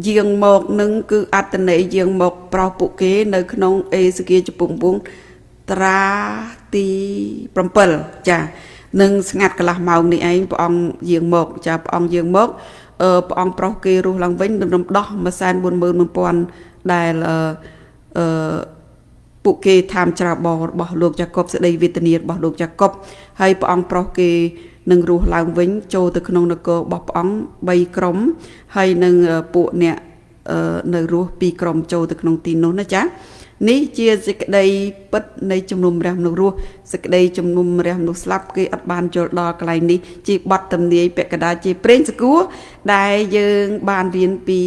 យាងមកនឹងគឺអត្តន័យយាងមកប្រោសពួកគេនៅក្នុងអេសេគៀចំពុក9ត្រាទី7ចានឹងស្ងាត់កន្លះម៉ោងនេះឯងព្រះអង្គយាងមកចាព្រះអង្គយាងមកព្រះអង្គប្រោសគេរស់ឡើងវិញរំដោះ141,000ដែលពួកគេតាមច្រាបរបស់លោកយ៉ាកុបសេចក្តីវេទនារបស់លោកយ៉ាកុបហើយព្រះអង្គប្រោសគេនឹងរស់ឡើងវិញចូលទៅក្នុងនគររបស់ព្រះអង្គ3ក្រុមហើយនឹងពួកអ្នកនៅរស់2ក្រុមចូលទៅក្នុងទីនោះណាចានេះជាសេចក្តីពិតនៃជំនុំរះមនុស្សរស់សេចក្តីជំនុំរះមនុស្សស្លាប់គេអត់បានយល់ដល់កន្លែងនេះជាបទទំនាយពាក្យកណ្ដាលជាព្រេងសគួរដែលយើងបានរៀនពី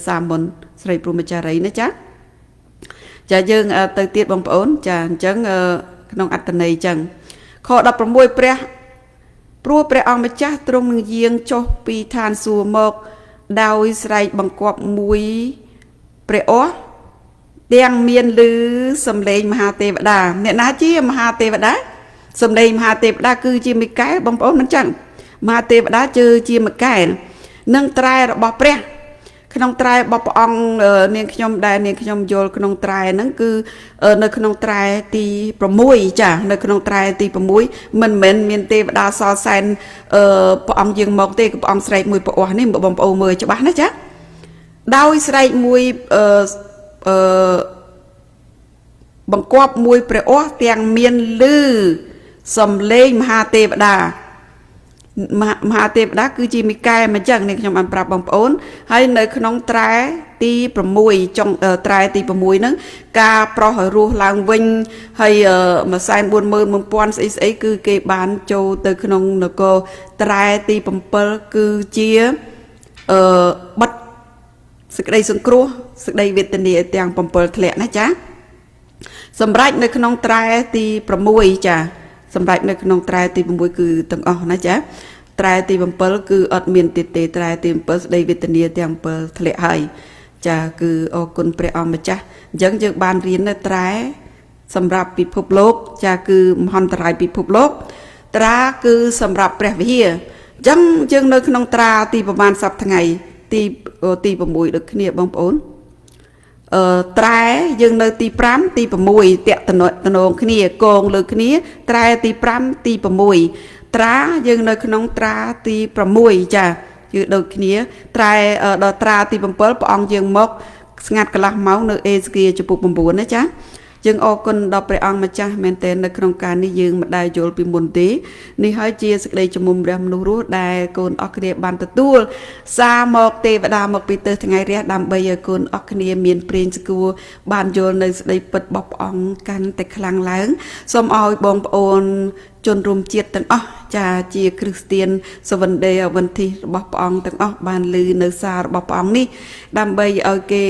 សាមុនស្រីព្រហ្មចារីណាចាចាយើងទៅទៀតបងប្អូនចាអញ្ចឹងក្នុងអត្តន័យអញ្ចឹងខ16ព្រះព្រោះព្រះអង្គម្ចាស់ទ្រង់នឹងយាងចុះពីឋានសួគ៌មកដោយស្រែកបង្គាប់មួយព្រះអស់ទាំងមានឮសំឡេងមហាទេវតាអ្នកណាជាមហាទេវតាសំឡេងមហាទេវតាគឺជាមីកែលបងប្អូនមិនចឹងមហាទេវតាជាមីកែលនិងត្រែរបស់ព្រះក្នុងត្រែរបស់ព្រះអង្គនាងខ្ញុំដែលនាងខ្ញុំយល់ក្នុងត្រែហ្នឹងគឺនៅក្នុងត្រែទី6ចានៅក្នុងត្រែទី6មិនមែនមានទេវតាសរសែនព្រះអង្គយាងមកទេគឺព្រះអង្គស្រែកមួយព្រះអស់នេះបងប្អូនមើលច្បាស់ណាចាដោយស្រែកមួយបង្គាប់មួយព្រះអស់ទាំងមានឮសំឡេងមហាទេវតាមហាទេវតាគឺជាមីកែលមកចឹងនេះខ្ញុំបានប្រាប់បងប្អូនហើយនៅក្នុងត្រែទី6ចុងត្រែទី6ហ្នឹងការប្រោះឲ្យរស់ឡើងវិញហើយ140,000ស្អីគឺគេបានចូលទៅក្នុងនគរត្រែទី7គឺជាបិទសេចក្តីសង្គ្រោះសេចក្តីវេទនាទាំង7ធ្លាក់ណាចាសម្រាប់នៅក្នុងត្រែទី6ចាសម្រាប់នៅក្នុងត្រែទី6គឺទាំងអស់ណាចាត្រែទី7គឺអត់មានទេត្រែទី7ស្ដីវេទនាទាំង7ធ្លាក់ហើយចាគឺអរគុណព្រះអង្គម្ចាស់អញ្ចឹងយើងបានរៀននៅត្រែសម្រាប់ពិភពលោកចាគឺមហន្តរាយពិភពលោកត្រាគឺសម្រាប់ព្រះវិហារអញ្ចឹងយើងនៅក្នុងត្រាទីប្រហែលសប្តាហ៍ថ្ងៃទី6ដូចគ្នាបងប្អូនត្រែយើងនៅទី5ទី6តាក់តំណងគ្នាកងលើគ្នាត្រែទី5ទី6ត្រាយើងនៅក្នុងត្រាទី6ចាគឺដូចគ្នាត្រែដល់ត្រាទី7ព្រះអង្គយើងមកស្ងាត់កន្លះម៉ោងនៅអេសេគៀចំពុក9ណាចា យើងអរគុណដល់ព្រះអង្គម្ចាស់មែនទែននៅក្នុងការនេះយើងមិនដែលយល់ពីមុនទេនេះហើយជាសេចក្តីជំនុំរះមនុស្សរស់ដែលកូនអរគ្នាបានទទួលសារមកទេវតាមកពីទិសថ្ងៃរះដើម្បីឲ្យកូនអរគ្នាមានព្រេងស្គួរបានយល់នៅស្ដីពិតរបស់ព្រះអង្គកាន់តែខ្លាំងឡើងសូមឲ្យបងប្អូនជនរួមជាតិទាំងអស់ចាជាគ្រីស្ទៀនសវណ្ណេអវិន្ទិរបស់ព្រះអង្គទាំងអស់បានឮនៅសាររបស់ព្រះអង្គនេះដើម្បីឲ្យគេ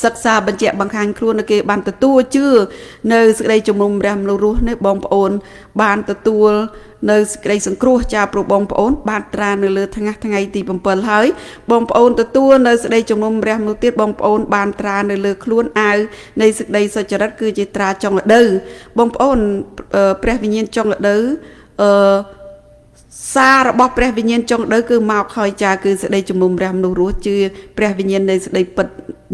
សិក្សាបញ្ជាក់បង្ហាញខ្លួនគេបានទទួលជឿនៅសេចក្តីជំនុំរះមនុស្សរស់នេះបងប្អូនបានទទួលនៅសេចក្តីសង្គ្រោះចាព្រោះបងប្អូនបានត្រានៅលើថ្ងៃទី7ហើយបងប្អូនទទួលនៅសេចក្តីជំនុំរះមនុស្សទៀតបងប្អូនបានត្រានៅលើខ្លួនអាវនៃសេចក្តីសុចរិតគឺជាត្រាចុងរដូវបងប្អូនព្រះវិញ្ញាណចុងរដូវសាររបស់ព្រះវិញ្ញាណចុងរដូវគឺមកហើយចាគឺសេចក្តីជំនុំរះមនុស្សរស់ជឿព្រះវិញ្ញាណនៃសេចក្តីពិត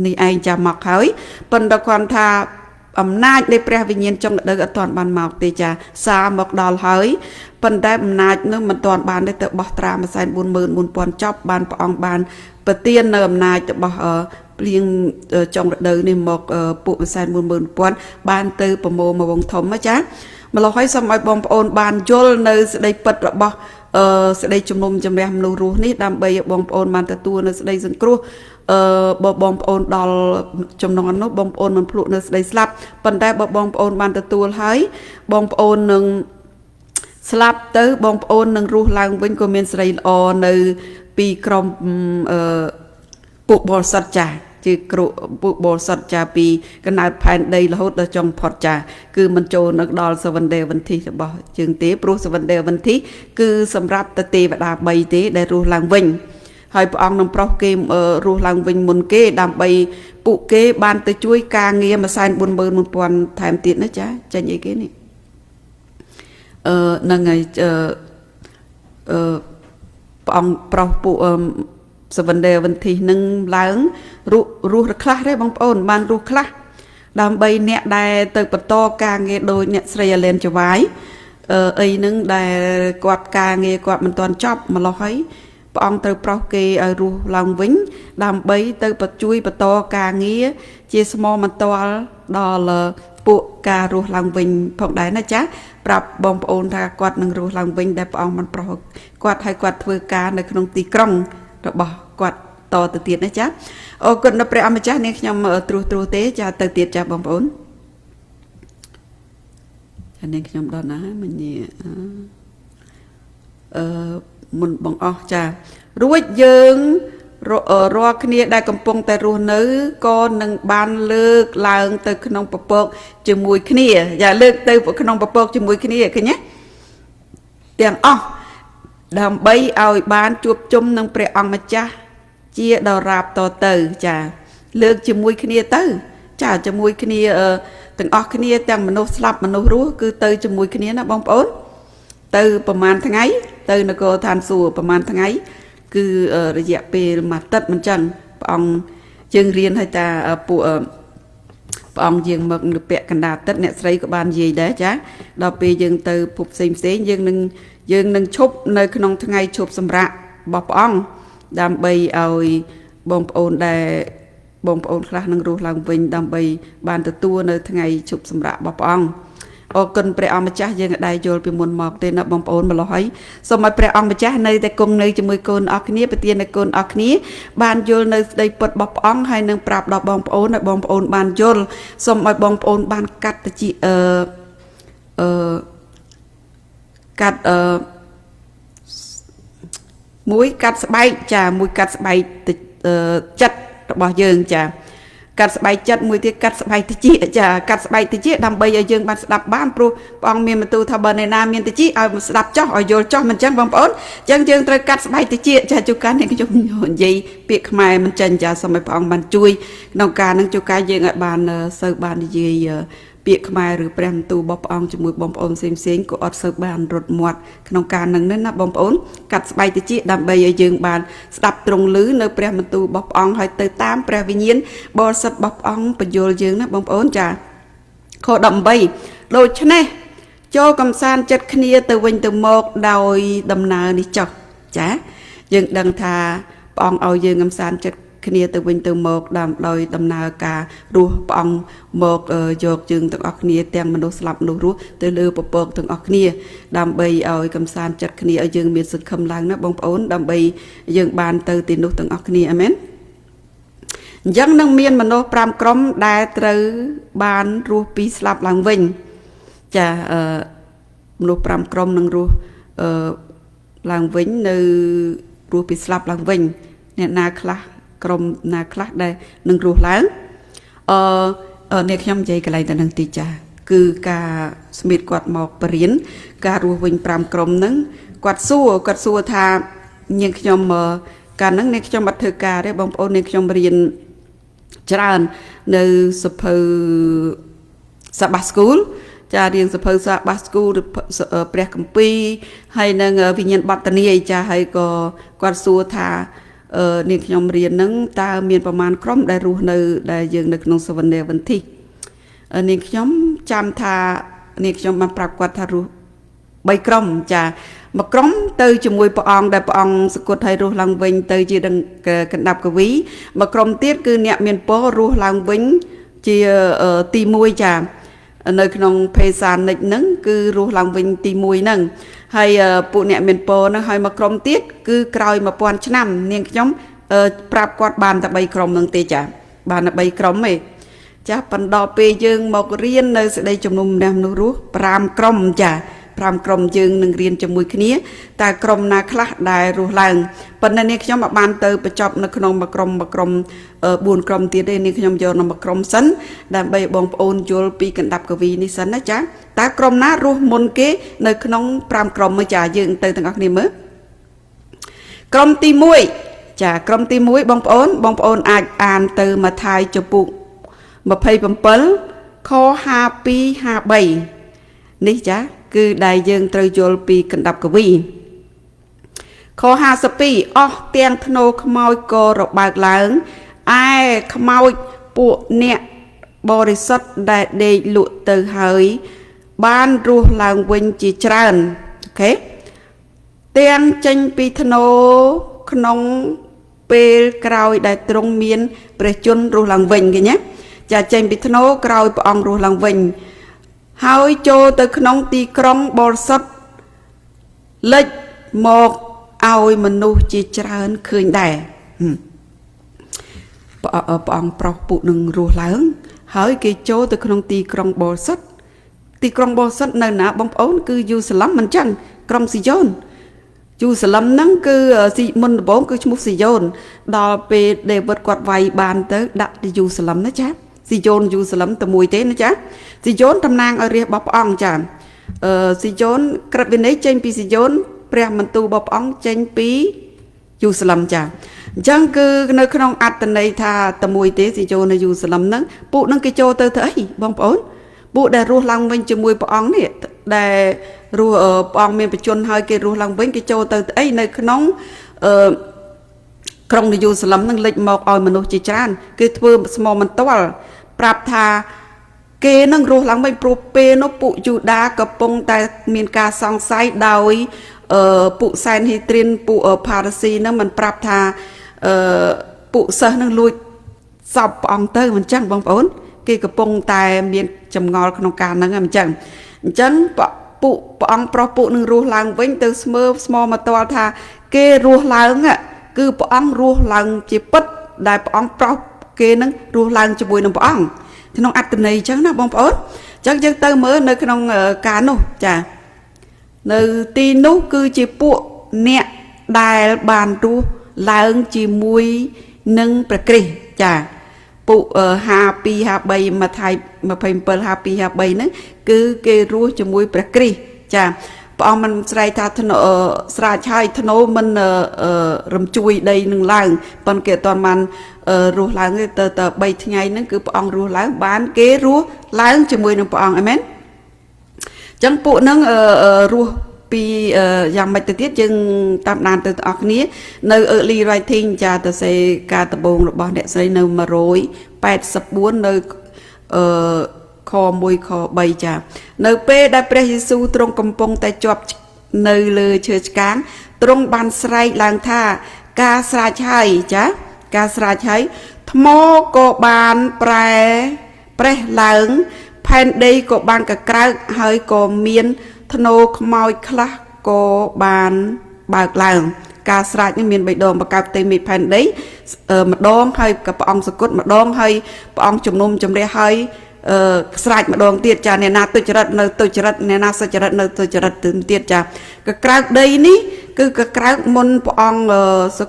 នេះឯងចាមកហើយប៉ុន្តែគាត់ថាអំណាចនៃព្រះវិញ្ញាណចុងរដូវអត់ទាន់បានមកទេចាសារមកដល់ហើយប៉ុន្តែអំណាចនោះមិនទាន់បានទេទៅបោះត្រាម្សែន 44000 ចប់បានព្រះអង្គបានប្រទាននៅអំណាចរបស់ព្រៀងចុងរដូវនេះមកពួកម្សែន 44000 បានទៅប្រមូលមកវងធំចាម្ល៉េះហើយសូមឲ្យបងប្អូនបានយល់នៅសេចក្តីពិតរបស់សេចក្តីជំនុំជម្រះមនុស្សរស់នេះដើម្បីឲ្យបងប្អូនបានទទួលនៅសេចក្តីសង្គ្រោះបើបងប្អូនដល់ចំណងនោះបងប្អូនមិនភ្លក់នៅសេចក្តីស្លាប់ប៉ុន្តែបើបងប្អូនបានទទួលហើយបងប្អូននឹងស្លាប់ទៅបងប្អូននឹងរស់ឡើងវិញក៏មានសេរីល្អនៅពីក្រុមពួកបរិសុទ្ធចាជាពួកបរិសុទ្ធចាពីកណើតផែនដីរហូតដល់ចុងផុតចាគឺមិនចូលនៅដល់សវណ្ណេវន្ទិរបស់យើងទេព្រោះសវណ្ណេវន្ទិគឺសម្រាប់ទេវតា3ទេដែលរស់ឡើងវិញហើយព្រះអង្គនឹងប្រោសគេរស់ឡើងវិញមុនគេដើម្បីពួកគេបានទៅជួយការងារម្សែន 44000 ថែមទៀតណាចាចាញ់អីគេនេះនឹងហើយព្រះអង្គប្រោសពួកសវណ្ណេវន្ទិនឹងឡើងរស់ខ្លះទេបងប្អូនបានរស់ខ្លះដើម្បីអ្នកដែលទៅបន្តការងារដោយអ្នកស្រីអាឡែនចវាយអីនឹងដែលគាត់ការងារគាត់មិនទាន់ចប់ម្ល៉េះហើយព្រះអង្គត្រូវប្រោសគេឲ្យរស់ឡើងវិញដើម្បីទៅជួយបន្តការងារជាស្មមន្តលដល់ពួកការរស់ឡើងវិញផងដែរណាចាប្រាប់បងប្អូនថាគាត់នឹងរស់ឡើងវិញដែលព្រះអង្គបានប្រោសគាត់ឲ្យគាត់ធ្វើការនៅក្នុងទីក្រុងរបស់គាត់តទៅទៀតណាចាអរគុណដល់ព្រះអម្ចាស់នាងខ្ញុំត្រួសទេចាទៅទៀតចាបងប្អូនចានាងខ្ញុំដល់ណាមិញមុនបងអស់ចារួចយើងរាល់គ្នាដែលកំពុងតែរស់នៅក៏នឹងបានលើកឡើងទៅក្នុងពពកជាមួយគ្នាយ៉ាលើកទៅក្នុងពពកជាមួយគ្នាឃើញទេទាំងអស់ដើម្បីឲ្យបានជួបជុំនឹងព្រះអង្គម្ចាស់ជាដរាបតទៅចាលើកជាមួយគ្នាទៅចាជាមួយគ្នាទាំងអស់គ្នាទាំងមនុស្សស្លាប់មនុស្សរស់គឺទៅជាមួយគ្នាណាបងប្អូនទៅប្រហែលថ្ងៃទៅនគរឋានសួគ៌ប្រហែលថ្ងៃគឺរយៈពេលមួយអាទិត្យមិនចឹងព្រះអង្គយើងរៀនឲ្យតាពួកព្រះអង្គយើងមកនៅពាក់កណ្ដាលអាទិត្យអ្នកស្រីក៏បាននិយាយដែរចាដល់ពេលយើងទៅភពផ្សេងយើងនឹងឈប់នៅក្នុងថ្ងៃឈប់សម្រាករបស់ព្រះអង្គដើម្បីឲ្យបងប្អូនដែលបងប្អូនខ្លះនឹងរស់ឡើងវិញដើម្បីបានទទួលនៅថ្ងៃឈប់សម្រាករបស់ព្រះអង្គអរគុណព្រះអង្គម្ចាស់យើងដែលយល់ពីមុនមកទេណាបងប្អូនម្ល៉េះហើយសូមឲ្យព្រះអង្គម្ចាស់នៅតែគង់នៅជាមួយកូនអរគ្នាប្រទានដល់កូនអរគ្នាបានយល់នៅស្ដីពិតរបស់ព្រះអង្គហើយនឹងប្រាប់ដល់បងប្អូនឲ្យបងប្អូនបានយល់សូមឲ្យបងប្អូនបានកាត់ទៅជាកាត់មួយកាត់ស្បែកចាមួយកាត់ស្បែកចិត្តរបស់យើងចាកាត់ស្បែកចិត្តមួយទៀតកាត់ស្បែកតិចចាកាត់ស្បែកតិចដើម្បីឲ្យយើងបានស្ដាប់បានព្រោះព្រះអង្គមានបន្ទូលថាបើអ្នកណាមានតិចឲ្យស្ដាប់ចោះឲ្យយល់ចោះមិនចឹងបងប្អូនចឹងយើងត្រូវកាត់ស្បែកតិចចាជួការនេះខ្ញុំនិយាយពាក្យខ្មែរមិនចេញចាសូមឲ្យព្រះអង្គបានជួយក្នុងការនឹងជួការយើងឲ្យបានសូវបាននិយាយពាក្យខ្មែរឬព្រះបន្ទូលរបស់ព្រះអង្គជាមួយបងប្អូនផ្សេងក៏អត់សូវបានរត់មាត់ក្នុងការនឹងណាបងប្អូនកាត់ស្បែកតិចដើម្បីឲ្យយើងបានស្ដាប់ត្រង់ឮនៅព្រះបន្ទូលរបស់ព្រះអង្គហើយទៅតាមព្រះវិញ្ញាណបរិសុទ្ធរបស់ព្រះអង្គបញ្យល់យើងណាបងប្អូនចាខ18ដូច្នេះចូលកំសាន្តចិត្តគ្នាទៅវិញទៅមកដោយដំណើរនេះចុះចាយើងដឹងថាព្រះអង្គឲ្យយើងកំសាន្តចិត្ត គ្នាទៅវិញទៅមកដោយដំណើរការរស់ព្រះអង្គមកយកជើងទាំងអស់គ្នាទាំងមនុស្សស្លាប់មនុស្សរស់ទៅលើពពកទាំងអស់គ្នាដើម្បីឲ្យកំសាន្តចិត្តគ្នាឲ្យយើងមានសង្ឃឹមឡើងណាបងប្អូនដើម្បីយើងបានទៅទីនោះទាំងអស់គ្នាអាមែនអញ្ចឹងនឹងមានមនុស្ស5ក្រុមដែលត្រូវបានរស់ពីស្លាប់ឡើងវិញចាមនុស្ស5ក្រុមនឹងរស់ឡើងវិញនៅរស់ពីស្លាប់ឡើងវិញអ្នកណាខ្លះក្រុមណាខ្លះដែលនឹងរស់ឡើងអ្នកខ្ញុំនិយាយកន្លែងទៅនឹងទីចាគឺការស្មីតគាត់មកបរៀនការរស់វិញ5ក្រុមហ្នឹងគាត់សួរថានាងខ្ញុំកាលហ្នឹងនាងខ្ញុំអត់ធ្វើការទេបងប្អូននាងខ្ញុំរៀនច្រើននៅសភៅសាបាស្គូលចារៀនសភៅសាបាស្គូលព្រះគម្ពីរហើយនឹងវិញ្ញាណបតនីចាហើយក៏គាត់សួរថានាងខ្ញុំរៀនហ្នឹងតើមានប្រមាណក្រុមដែលរស់នៅដែលយើងនៅក្នុងសវនវន្តិនាងខ្ញុំចាំថានាងខ្ញុំបានប្រាប់គាត់ថារស់3ក្រុមចាមួយក្រុមទៅជាមួយព្រះអង្គដែលព្រះអង្គសគត់ឲ្យរស់ឡើងវិញទៅជាកណ្ដាប់កវីមួយក្រុមទៀតគឺអ្នកមានពររស់ឡើងវិញជាទី1ចានៅក្នុងភេសានិកហ្នឹងគឺរស់ឡើងវិញទី1ហ្នឹងហើយពួកអ្នកមានពរហ្នឹងហើយមួយក្រុមទៀតគឺក្រោយ1000ឆ្នាំនាងខ្ញុំប្រាប់គាត់បានតែ3ក្រុមហ្នឹងទេចាបានតែ3ក្រុមទេចាបណ្ដោះពេលយើងមករៀននៅសេចក្តីជំនុំម្នាក់មនុស្សរស់5ក្រុមចា5ក្រុមយើងនឹងរៀនជាមួយគ្នាតែក្រុមណាខ្លះដែលរស់ឡើងប៉ុន្តែនាងខ្ញុំបានទៅបញ្ចប់នៅក្នុងមួយក្រុម4ក្រុមទៀតទេនាងខ្ញុំយកនៅមួយក្រុមសិនដើម្បីបងប្អូនយល់ពីកណ្ដាប់កវីនេះសិនណាចាតើក្រុមណារស់មុនគេនៅក្នុង5ក្រុមមើលចាយើងទៅទាំងអស់គ្នាមើលក្រុមទី1ចាក្រុមទី1បងប្អូនអាចអានទៅម៉ាថាយចំពុក27ខ52 53នេះចាគឺដែលយើងត្រូវយល់ពីកណ្ដាប់កវីខ52អស់ទាំងធ្នោខ្មោចក៏របើកឡើងឯខ្មោចពួកអ្នកបរិសុទ្ធដែលដេកលក់ទៅហើយបានរស់ឡើងវិញជាច្រើនអូខេទាំងចេញពីធ្នោក្នុងពេលក្រោយដែលទ្រង់មានព្រះជន្មរស់ឡើងវិញឃើញទេចាចេញពីធ្នោក្រោយព្រះអង្គរស់ឡើងវិញហើយចូលទៅក្នុងទីក្រុងបរិសុទ្ធលេចមកឲ្យមនុស្សជាច្រើនឃើញដែរព្រះអង្គប្រុសពួកនឹងរស់ឡើងហើយគេចូលទៅក្នុងទីក្រុងបរិសុទ្ធនៅណាបងប្អូនគឺយូសាឡិមមិនចឹងក្រុងស៊ីយ៉ូនយូសាឡិមហ្នឹងគឺមុនដំបូងគឺឈ្មោះស៊ីយ៉ូនដល់ពេលដេវីតគាត់វាយបានទៅដាក់ទៅយូសាឡិមណាចាស៊ីយ៉ូនយូសាឡិមតែមួយទេណាចាស៊ីយ៉ូនតំណាងឲ្យរាជរបស់ព្រះអង្គចាស៊ីយ៉ូនក្រឹតវិន័យចេញពីស៊ីយ៉ូនព្រះបន្ទូលរបស់ព្រះអង្គចេញពីយូសាឡិមចាអញ្ចឹងគឺនៅក្នុងអត្ថន័យថាតែមួយទេស៊ីយ៉ូននៅយូសាឡិមហ្នឹងពួកហ្នឹងគេចូលទៅអីបងប្អូនពួកដែលរស់ឡើងវិញជាមួយព្រះអង្គនេះដែលរស់ព្រះអង្គមានបជនហើយគេរស់ឡើងវិញគេចូលទៅអីនៅក្នុងក្រុងយូសាឡិមហ្នឹងលេចមកឲ្យមនុស្សជាច្រើនគេធ្វើស្មោមិនទាល់ប្រាប់ថាគេនឹងរស់ឡើងវិញព្រោះពេលនោះពួកយូដាកំពុងតែមានការសង្ស័យដោយពួកសែនហ៊ីត្រៀនពួកផារ៉ាស៊ីហ្នឹងมันប្រាប់ថាពួកសិស្សនឹងលួចសពព្រះអង្គទៅមិនចឹងបងប្អូនគេកំពុងតែមានចម្ងល់ក្នុងការហ្នឹងអញ្ចឹងពួកព្រះអង្គប្រុសពួកនឹងរស់ឡើងវិញទៅស្មោមកតល់ថាគេរស់ឡើងគឺព្រះអង្គរស់ឡើងជាពិតដែលព្រះអង្គប្រុសគេនឹងរស់ឡើងជាមួយនឹងព្រះអង្គក្នុងអត្ថន័យអញ្ចឹងណាបងប្អូនអញ្ចឹងយើងទៅមើលនៅក្នុងការនោះចានៅទីនោះគឺជាពួកអ្នកដែលបានរស់ឡើងជាមួយនឹងព្រះគ្រីស្ទចាពួក52 53ម៉ាថាយ27 52 53ហ្នឹងគឺគេរស់ជាមួយព្រះគ្រីស្ទចាព្រះអង្គមិនស្រែកថាស្រាចហើយធ្នោមិនរំជួយដីនឹងឡើងប៉ុន្តែគេអត់បានរស់ឡើងទេទៅ3ថ្ងៃហ្នឹងគឺព្រះអង្គរស់ឡើងបានគេរស់ឡើងជាមួយនឹងព្រះអង្គអាមែនអញ្ចឹងពួកហ្នឹងរស់ពីយ៉ាងម៉េចទៅទៀតយើងតាមដានទៅទាំងអស់គ្នានៅ early writing ចាទៅសេការដំបូងរបស់អ្នកស្រីនៅ184នៅខ1ខ3ចានៅពេលដែលព្រះយេស៊ូវទ្រង់កំពុងតែជាប់នៅលើឈើឆ្កាងទ្រង់បានស្រែកឡើងថាការស្រេចហើយចា ការស្រេចហើយថ្មក៏បានប្រេះឡើងផែនដីក៏បានកក្រើកហើយក៏មានធ្នោខ្មោចខ្លះក៏បានបើកឡើងការស្រេចនេះមាន3ដងបកើបផ្ទៃមេឃផែនដីម្ដងហើយក៏ព្រះអង្គសគត់ម្ដងហើយព្រះអង្គជំនុំជម្រះហើយស្រេចម្ដងទៀតចាអ្នកណាទុច្ចរិតនៅទុច្ចរិតអ្នកណាសុចរិតនៅទុច្ចរិតទៀតចាកក្រើកដីនេះគឺកក្រើកមុនព្រះអង្គស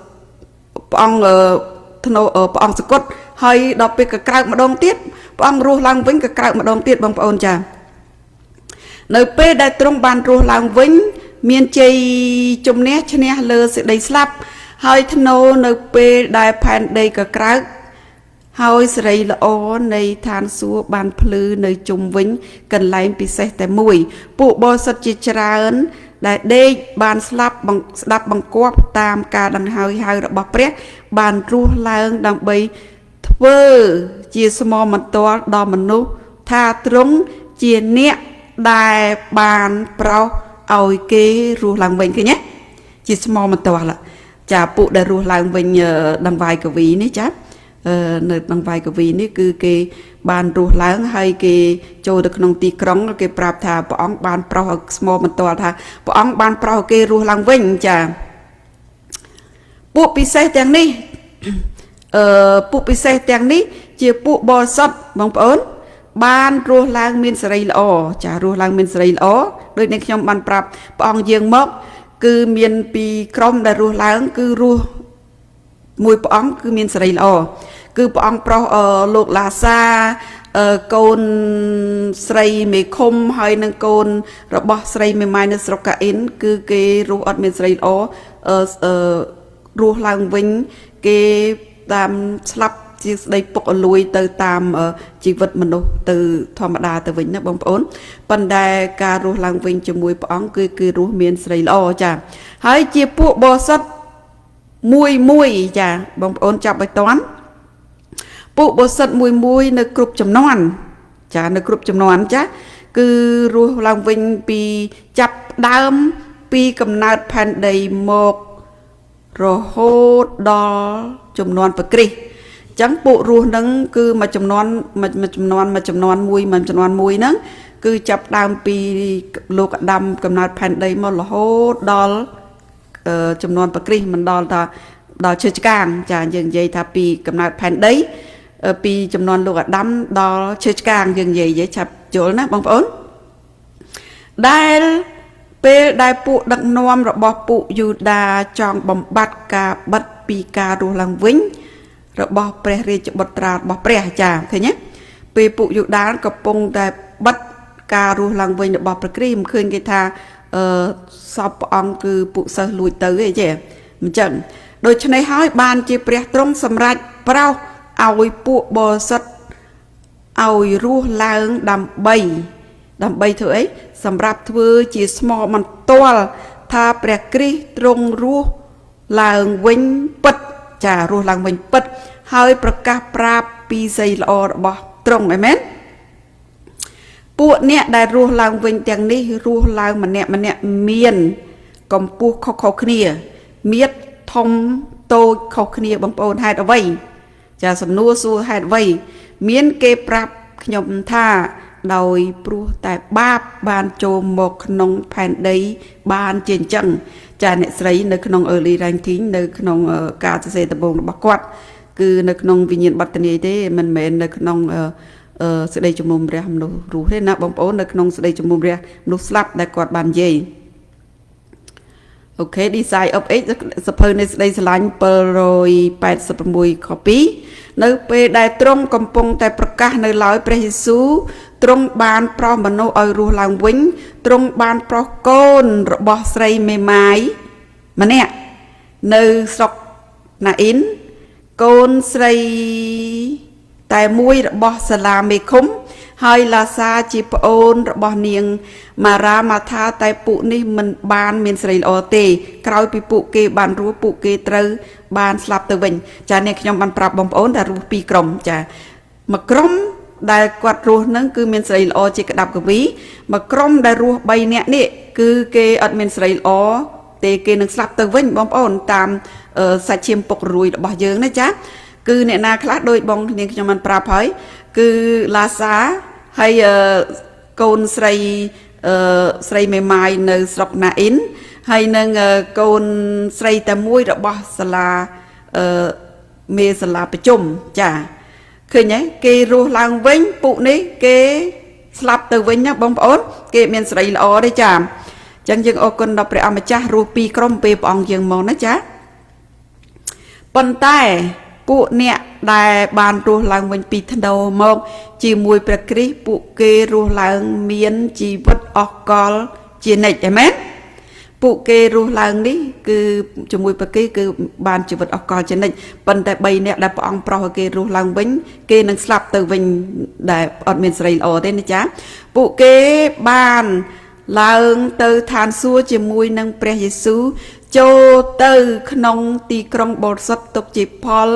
គត់ហើយដល់ពេលកក្រើកម្ដងទៀតព្រះអង្គរស់ឡើងវិញកក្រើកម្ដងទៀតបងប្អូនចានៅពេលដែលទ្រង់បានរស់ឡើងវិញមានជ័យជំនះឈ្នះលើសេចក្តីស្លាប់ហើយធ្នូនៅពេលដែលផែនដីកក្រើកហើយសេរីល្អនៃឋានសួគ៌បានភ្លឺនៅជុំវិញកន្លែងពិសេសតែមួយពួកបរិសុទ្ធជាច្រើនដែលដេកបានស្ដាប់បង្គាប់តាមការដង្ហោយហៅរបស់ព្រះបានរស់ឡើងដើម្បីធ្វើជាស្មមន្ទាល់ដល់មនុស្សថាទ្រង់ជាអ្នកដែលបានប្រោសឲ្យគេរស់ឡើងវិញឃើញទេជាស្មមន្ទាល់ចាពួកដែលរស់ឡើងវិញដង្វាយកវីនេះចានៅដង្វាយកវីនេះគឺគេបានរស់ឡើងហើយគេចូលទៅក្នុងទីក្រុងគេប្រាប់ថាព្រះអង្គបានប្រោសឲ្យស្មមន្ទាល់ថាព្រះអង្គបានប្រោសឲ្យគេរស់ឡើងវិញចាពួកពិសេសទាំងនេះពួកពិសេសទាំងនេះជាពួកបរិសុទ្ធបងប្អូនបានរស់ឡើងមានសេរីល្អចារស់ឡើងមានសេរីល្អដូចនេះខ្ញុំបានប្រាប់ព្រះអង្គយើងមកគឺមានពីក្រុមដែលរស់ឡើងគឺរស់មួយព្រះអង្គគឺមានសេរីល្អគឺព្រះអង្គប្រោសលោកឡាសាកូនស្រីមេឃុំហើយនឹងកូនរបស់ស្រីមេម៉ាយនៅស្រុកកាអ៊ីនគឺគេរស់អត់មានសេរីល្អរស់ឡើងវិញគេតាមស្លាប់ជាស្ដីពុកអលួយទៅតាមជីវិតមនុស្សទៅធម្មតាទៅវិញណាបងប្អូនប៉ុន្តែការរស់ឡើងវិញជាមួយព្រះអង្គគឺរស់មានសេរីល្អចាហើយជាពួកបរិសុទ្ធមួយចាបងប្អូនចាប់ឲ្យតាន់ពួកបរិសុទ្ធមួយនៅគ្រប់ចំនួនចានៅគ្រប់ចំនួនចាគឺរស់ឡើងវិញពីចាប់ដើមពីកំណើតផែនដីមករហូតដល់ចំនួនព្រះគ្រីស្ទចឹងពួករស់នឹងគឺមួយចំនួនមួយហ្នឹងគឺចាប់ដើមពីលោកអាដាមកំណើតផែនដីមករហូតដល់ចំនួនព្រះគ្រីស្ទមិនដល់ដល់ឈើឆ្កាងចាយើងនិយាយថាពីកំណើតផែនដីពីចំនួនលោកអាដាមដល់ឈើឆ្កាងយើងនិយាយឆាប់យល់ណាបងប្អូនដែលពេលដែលពួកដឹកនាំរបស់ពួកយូដាចង់បំបត្តិការបិទពីការរស់ឡើងវិញរបស់ព្រះរាជបុត្រារបស់ព្រះចាឃើញទេពេលពួកយូដាកំពុងតែបិទការរស់ឡើងវិញរបស់ព្រះគ្រីស្ទមិនឃើញគេថាសពព្រះអង្គគឺពួកសិស្សលួចទៅទេចេះអញ្ចឹងដូច្នេះហើយបានជាព្រះទ្រង់សម្រេចប្រោសឲ្យពួកបរិសុទ្ធឲ្យរស់ឡើងដើម្បីធ្វើអីសម្រាប់ធ្វើជាស្មមន្ទាល់ថាព្រះគ្រីស្ទទ្រង់រស់ឡើងវិញពិតចារស់ឡើងវិញពិតហើយប្រកាសប្រាប់ពីសេចក្ដីល្អរបស់ទ្រង់អីមែនពួកអ្នកដែលរស់ឡើងវិញទាំងនេះរស់ឡើងម្នាក់មានកម្ពស់ខុសគ្នាមានធំតូចខុសគ្នាបងប្អូនហេតុអ្វីចាសំណួរសួរហេតុអ្វីមានគេប្រាប់ខ្ញុំថាដោយព្រោះតែបាបបានចូលមកក្នុងផែនដីបានជាអញ្ចឹងចាអ្នកស្រីនៅក្នុង early ranking នៅក្នុងការសរសេរដំបូងរបស់គាត់គឺនៅក្នុងវិញ្ញាណបត្តនីទេមិនមែននៅក្នុងសេចក្តីជំនុំរះមនុស្សរស់ទេណាបងប្អូននៅក្នុងសេចក្តីជំនុំរះមនុស្សស្លាប់ដែលគាត់បាននិយាយអូខេ Design of X សភៅនៃសេចក្តីស្រឡាញ់786 copy នៅពេលដែលទ្រង់កំពុងតែប្រកាសនៅឡើយព្រះយេស៊ូវទ្រង់បានប្រោសមនុស្សឲ្យរស់ឡើងវិញទ្រង់បានប្រោសកូនរបស់ស្រីមេម៉ាយម្នាក់នៅស្រុកណាអ៊ីន កូនស្រីតែមួយរបស់សាឡាមេឃុំហើយឡាសាជាប្អូនរបស់នាងម៉ារ៉ាម៉ាថាតែពួកនេះមិនបានមានសេរីល្អទេក្រោយពីពួកគេបានរស់ពួកគេត្រូវបានស្លាប់ទៅវិញចានេះខ្ញុំបានប្រាប់បងប្អូនថារស់ពីរក្រុមចាមួយក្រុមដែលគាត់រស់នឹងគឺមានសេរីល្អជាក្តាប់កវីមួយក្រុមដែលរស់3នាក់នេះគឺគេអត់មានសេរីល្អ ទេគេនឹងស្លាប់ទៅវិញបងប្អូនតាមសាច់ឈាមពុករួយរបស់យើងណាចាគឺអ្នកណាខ្លះដោយបងនាងខ្ញុំបានប្រាប់ហើយគឺឡាសាហើយកូនស្រីស្រីមេម៉ាយនៅស្រុកណាអ៊ីនហើយនឹងកូនស្រីតែមួយរបស់សាលាមេសាលាប្រជុំចាឃើញទេគេរស់ឡើងវិញពួកនេះគេស្លាប់ទៅវិញណាបងប្អូនគេមានស្រីល្អទេចាអញ្ចឹងយើងអរគុណដល់ព្រះអម្ចាស់រស់ពីក្រុមពេលព្រះអង្គយើងមកណាចាប៉ុន្តែពួកអ្នកដែលបានរស់ឡើងវិញពីថ្នូរមកជាមួយព្រះគ្រីស្ទពួកគេរស់ឡើងមានជីវិតអស់កលជានិច្ចអីមែនពួកគេរស់ឡើងនេះគឺជាមួយព្រះគ្រីស្ទគឺបានជីវិតអស់កលជានិច្ចប៉ុន្តែ3អ្នកដែលព្រះអង្គប្រោសឲ្យគេរស់ឡើងវិញគេនឹងស្លាប់ទៅវិញដែលអត់មានស្រីល្អទេណាចាពួកគេបានឡើងទៅឋានសួគ៌ជាមួយនឹងព្រះយេស៊ូវចូលទៅក្នុងទីក្រុងបរិសុទ្ធទុកជាផល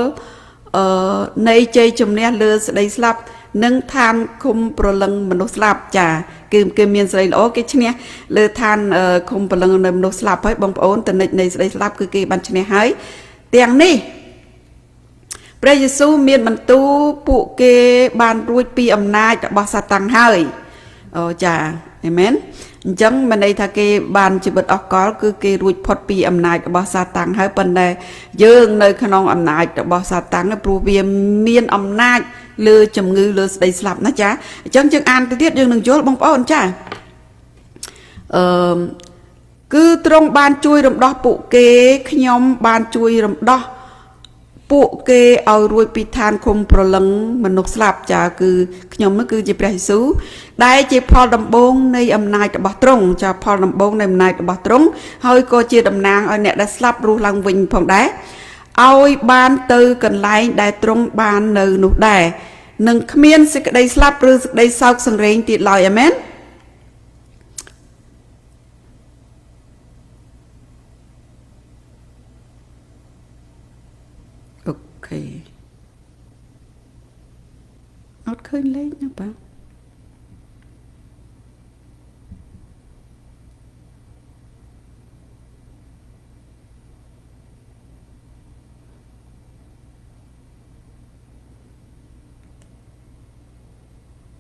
នៃជ័យជំនះលើស្ដីស្លាប់និងឋានឃុំប្រលឹងមនុស្សស្លាប់ចាគឺគេមានស្រីល្អគេឈ្នះលើឋានឃុំប្រលឹងនៅមនុស្សស្លាប់ហើយបងប្អូនតនិចនៃស្ដីស្លាប់គឺគេបានឈ្នះហើយទាំងនេះព្រះយេស៊ូវមានបន្ទូលពួកគេបានរួចពីអំណាចរបស់សាតាំងហើយអូចាអាមែនអញ្ចឹងមិនន័យថាគេបានជីវិតអស់កលគឺគេរួចផុតពីអំណាចរបស់សាតាំងហើយប៉ុន្តែយើងនៅក្នុងអំណាចរបស់សាតាំងព្រោះវាមានអំណាចលើជំងឺលើស្ដីស្លាប់ណាចាអញ្ចឹងយើងអានទៅទៀតយើងនឹងយល់បងប្អូនចាគឺទ្រង់បានជួយរំដោះពួកគេខ្ញុំបានជួយរំដោះពួកគេឲ្យរួចពីឋានឃុំប្រលឹងមនុស្សស្លាប់ចាគឺខ្ញុំនោះគឺជាព្រះយេស៊ូវដែលជាផលដំបូងនៃអំណាចរបស់ទ្រង់ចាផលដំបូងនៃអំណាចរបស់ទ្រង់ហើយក៏ជាតំណាងឲ្យអ្នកដែលស្លាប់រស់ឡើងវិញផងដែរឲ្យបានទៅកន្លែងដែលទ្រង់បាននៅនោះដែរនឹងគ្មានសេចក្តីស្លាប់ឬសេចក្តីសោកសង្រេងទៀតឡើយអាមែនអូខេអត់ឃើញលេខណាបាទ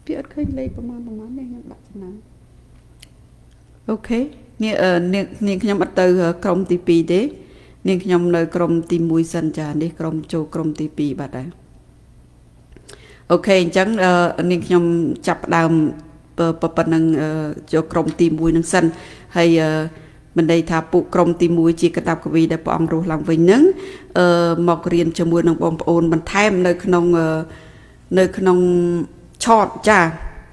វាអត់ឃើញលេខប្រហែលនេះខ្ញុំដាក់ចំណាំអូខេនាងខ្ញុំអត់ទៅក្រុមទី2ទេនាងខ្ញុំនៅក្រុមទី1សិនចានេះក្រុមចូលក្រុមទី2បាត់ដែរអូខេអញ្ចឹងនាងខ្ញុំចាប់ផ្ដើមប៉ុណ្ណឹងចូលក្រុមទី1នឹងសិនហើយមិនន័យថាពួកក្រុមទី1ជាកតាបកវីដែលព្រះអង្គរស់ឡើងវិញហ្នឹងមករៀនជាមួយនឹងបងប្អូនបន្ថែមនៅក្នុងឆតចា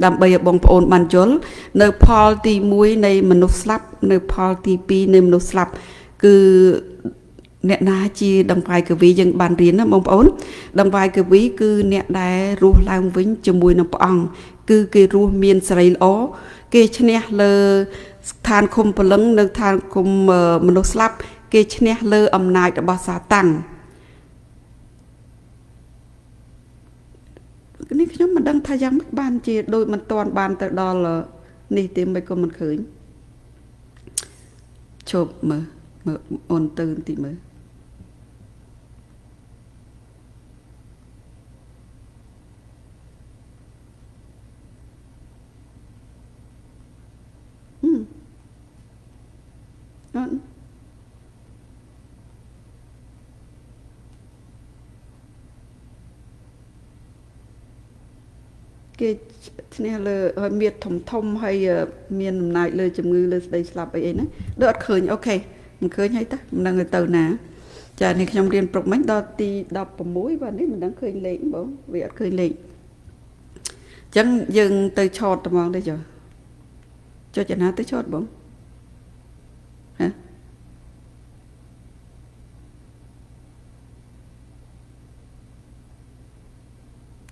ដើម្បីឲ្យបងប្អូនបានយល់នៅផលទី1នៃមនុស្សស្លាប់នៅផលទី2នៃមនុស្សស្លាប់គឺអ្នកណាជាដង្វាយកវីយើងបានរៀនណាបងប្អូនដង្វាយកវីគឺអ្នកដែលរស់ឡើងវិញជាមួយនឹងព្រះអង្គគឺគេរស់មានសេរីល្អគេឈ្នះលើស្ថានឃុំព្រលឹងនៅឋានឃុំមនុស្សស្លាប់គេឈ្នះលើអំណាចរបស់សាតាំងនេះខ្ញុំមិនដឹងថាយ៉ាងម៉េចបានជាដូចមិនតាន់បានទៅដល់នេះទេមិនក៏មិនឃើញជប់មើលអូនទៅបន្តិចមើលអត់គេឈ្នះលើឲ្យមានធំហើយមានអំណាចលើជំងឺលើស្ដីស្លាប់អីណាដូចអត់ឃើញអូខេមិនឃើញហើយតាមិនដឹងទៅណាចានេះខ្ញុំរៀនព្រឹកមិញដល់ទី16បាទនេះមិនដឹងឃើញលេខបងវាអត់ឃើញលេខអញ្ចឹងយើងទៅឆតត្មងទេចុះចុចណាទៅឆតបងហ៎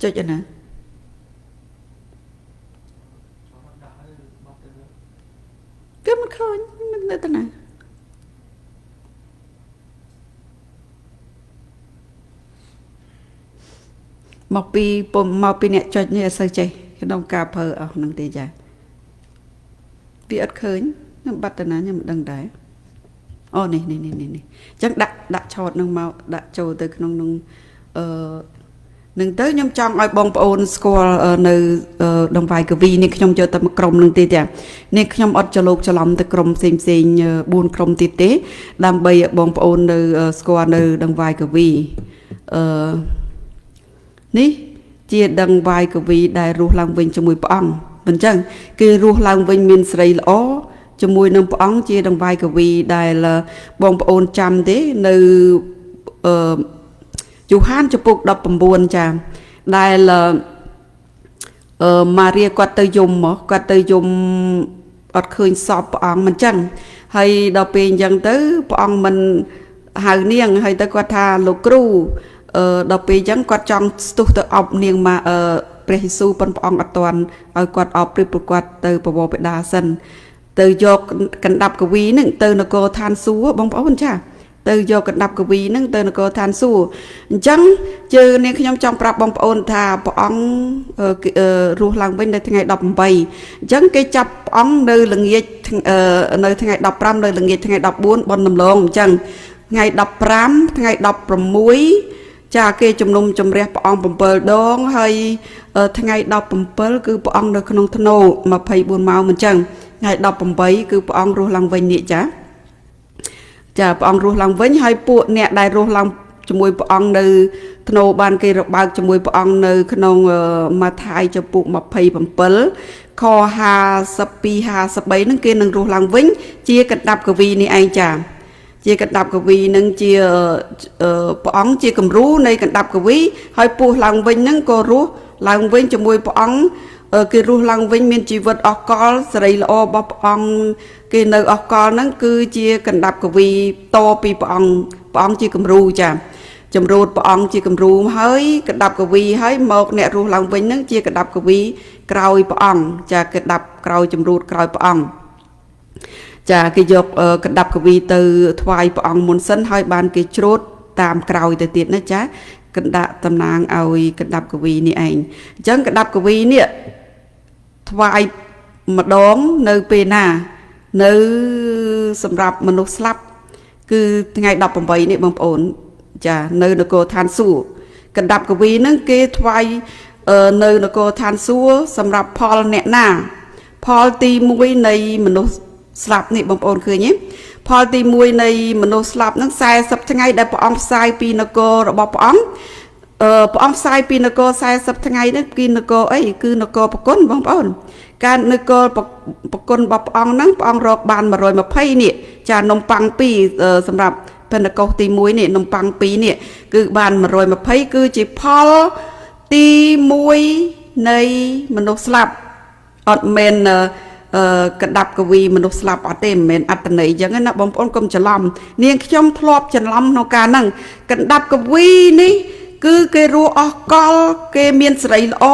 ចុចណាគឺមិនឃើញមិននៅទៅណាមកពីអ្នកចុចនេះអត់សូវចេះក្នុងការប្រើអស់ហ្នឹងទេចាវាអត់ឃើញខ្ញុំបាត់តាណាខ្ញុំមិនដឹងដែរ អូនេះចឹងដាក់ឆោតនឹងមកដាក់ចូលទៅក្នុងនឹងនឹងទៅខ្ញុំចង់ឲ្យបងប្អូនស្គាល់នៅដងវាយកវីនេះខ្ញុំចូលតែមួយក្រុមនឹងទៀតនេះខ្ញុំអត់ច្រឡូកច្រឡំទៅក្រុមផ្សេង4ក្រុមទៀតទេដើម្បីបងប្អូននៅស្គាល់នៅដងវាយកវីនេះជាដងវាយកវីដែលរស់ឡើងវិញជាមួយព្រះអង្គមិនចឹងគេរស់ឡើងវិញមានសេរីល្អជាមួយនឹងព្រះអង្គជាដងវាយកវីដែលបងប្អូនចាំទេនៅយូហានចំពុក19ចាដែលម៉ារីគាត់ទៅយំគាត់ទៅយំអត់ឃើញសពព្រះអង្គមិនចឹងហើយដល់ពេលអញ្ចឹងទៅព្រះអង្គមិនហៅនាងហើយទៅគាត់ថាលោកគ្រូដល់ពេលអញ្ចឹងគាត់ចង់ស្ទុះទៅអប់នាងមកព្រះយេស៊ូវប៉ុនព្រះអង្គអត់ទាន់ឲ្យគាត់អប់ព្រឹកគាត់ទៅបវរបិតាសិនទៅយកកណ្ដាប់កវីនឹងទៅនគរឋានសួគ៌បងប្អូនចាទៅយកកណ្ដាប់កវីនឹងទៅនគរឋានសួគ៌អញ្ចឹងជើនាងខ្ញុំចង់ប្រាប់បងប្អូនថាព្រះអង្គរស់ឡើងវិញនៅថ្ងៃ18អញ្ចឹងគេចាប់ព្រះអង្គនៅល្ងាចនៅថ្ងៃ15នៅល្ងាចថ្ងៃ14បុណ្យដំឡូងអញ្ចឹងថ្ងៃ15ថ្ងៃ16ចាគេជំនុំជម្រះព្រះអង្គ7ដងហើយថ្ងៃ17គឺព្រះអង្គនៅក្នុងធ្នូ24ម៉ោងអញ្ចឹងថ្ងៃ18គឺព្រះអង្គរស់ឡើងវិញនេះចាព្រះអង្គរស់ឡើងវិញហើយពួកអ្នកដែលរស់ឡើងជាមួយព្រះអង្គនៅធ្នូបានគេរបើកជាមួយព្រះអង្គនៅក្នុងម៉ាថាយចំពុក27ខ52 53នឹងគេនឹងរស់ឡើងវិញជាកណ្ដាប់កវីនេះឯងចាជាកណ្ដាប់កវីនឹងជាព្រះអង្គជាគំរូនៃកណ្ដាប់កវីហើយពោះឡើងវិញនឹងក៏រស់ឡើងវិញជាមួយព្រះអង្គគេរស់ឡើងវិញមានជីវិតអកលសេរីល្អរបស់ព្រះអង្គគេនៅអកលហ្នឹងគឺជាកណ្ដាប់កវីតពីព្រះអង្គជាគំរូចាចម្រូតព្រះអង្គជាគំរូហើយកណ្ដាប់កវីហើយមកអ្នករស់ឡើងវិញហ្នឹងជាកណ្ដាប់កវីក្រោយព្រះអង្គចាកណ្ដាប់ក្រោយចម្រូតក្រោយព្រះអង្គចាគេយកកណ្ដាប់កវីទៅថ្វាយព្រះអង្គមុនសិនហើយបានគេច្រូតតាមក្រោយទៅទៀតណាចាកណ្ដាប់តំណាងឲ្យកណ្ដាប់កវីនេះឯងអញ្ចឹងកណ្ដាប់កវីនេះថ្វាយម្ដងនៅពេលណានៅសម្រាប់មនុស្សស្លាប់គឺថ្ងៃ18នេះបងប្អូនចានៅនគរឋានសួគ៌កណ្ដាប់កវីហ្នឹងគេថ្វាយនៅនគរឋានសួគ៌សម្រាប់ផលអ្នកណាផលទី1នៃមនុស្សស្លាប់នេះបងប្អូនឃើញទេផលទី1នៃមនុស្សស្លាប់ហ្នឹង40ថ្ងៃដែលព្រះអង្គផ្សាយពីនគររបស់ព្រះអង្គព្រះអង្គផ្សាយពីនគរ40ថ្ងៃនេះគឺនគរអីគឺនគរប្រគុណបងប្អូនការនគរប្រគុណរបស់ព្រះអង្គហ្នឹងព្រះអង្គរកបាន120នេះចានំប៉័ង2សម្រាប់ពេលកោសទី1នេះនំប៉័ង2នេះគឺបាន120គឺជាផលទី1នៃមនុស្សស្លាប់អត់មែនកណ្ដាប់កវីមនុស្សស្លាប់អត់ទេមិនមែនអត្តន័យអញ្ចឹងណាបងប្អូនកុំច្រឡំនាងខ្ញុំធ្លាប់ច្រឡំក្នុងការហ្នឹងកណ្ដាប់កវីនេះគឺគេរស់អស់កលគេមានសេរីល្អ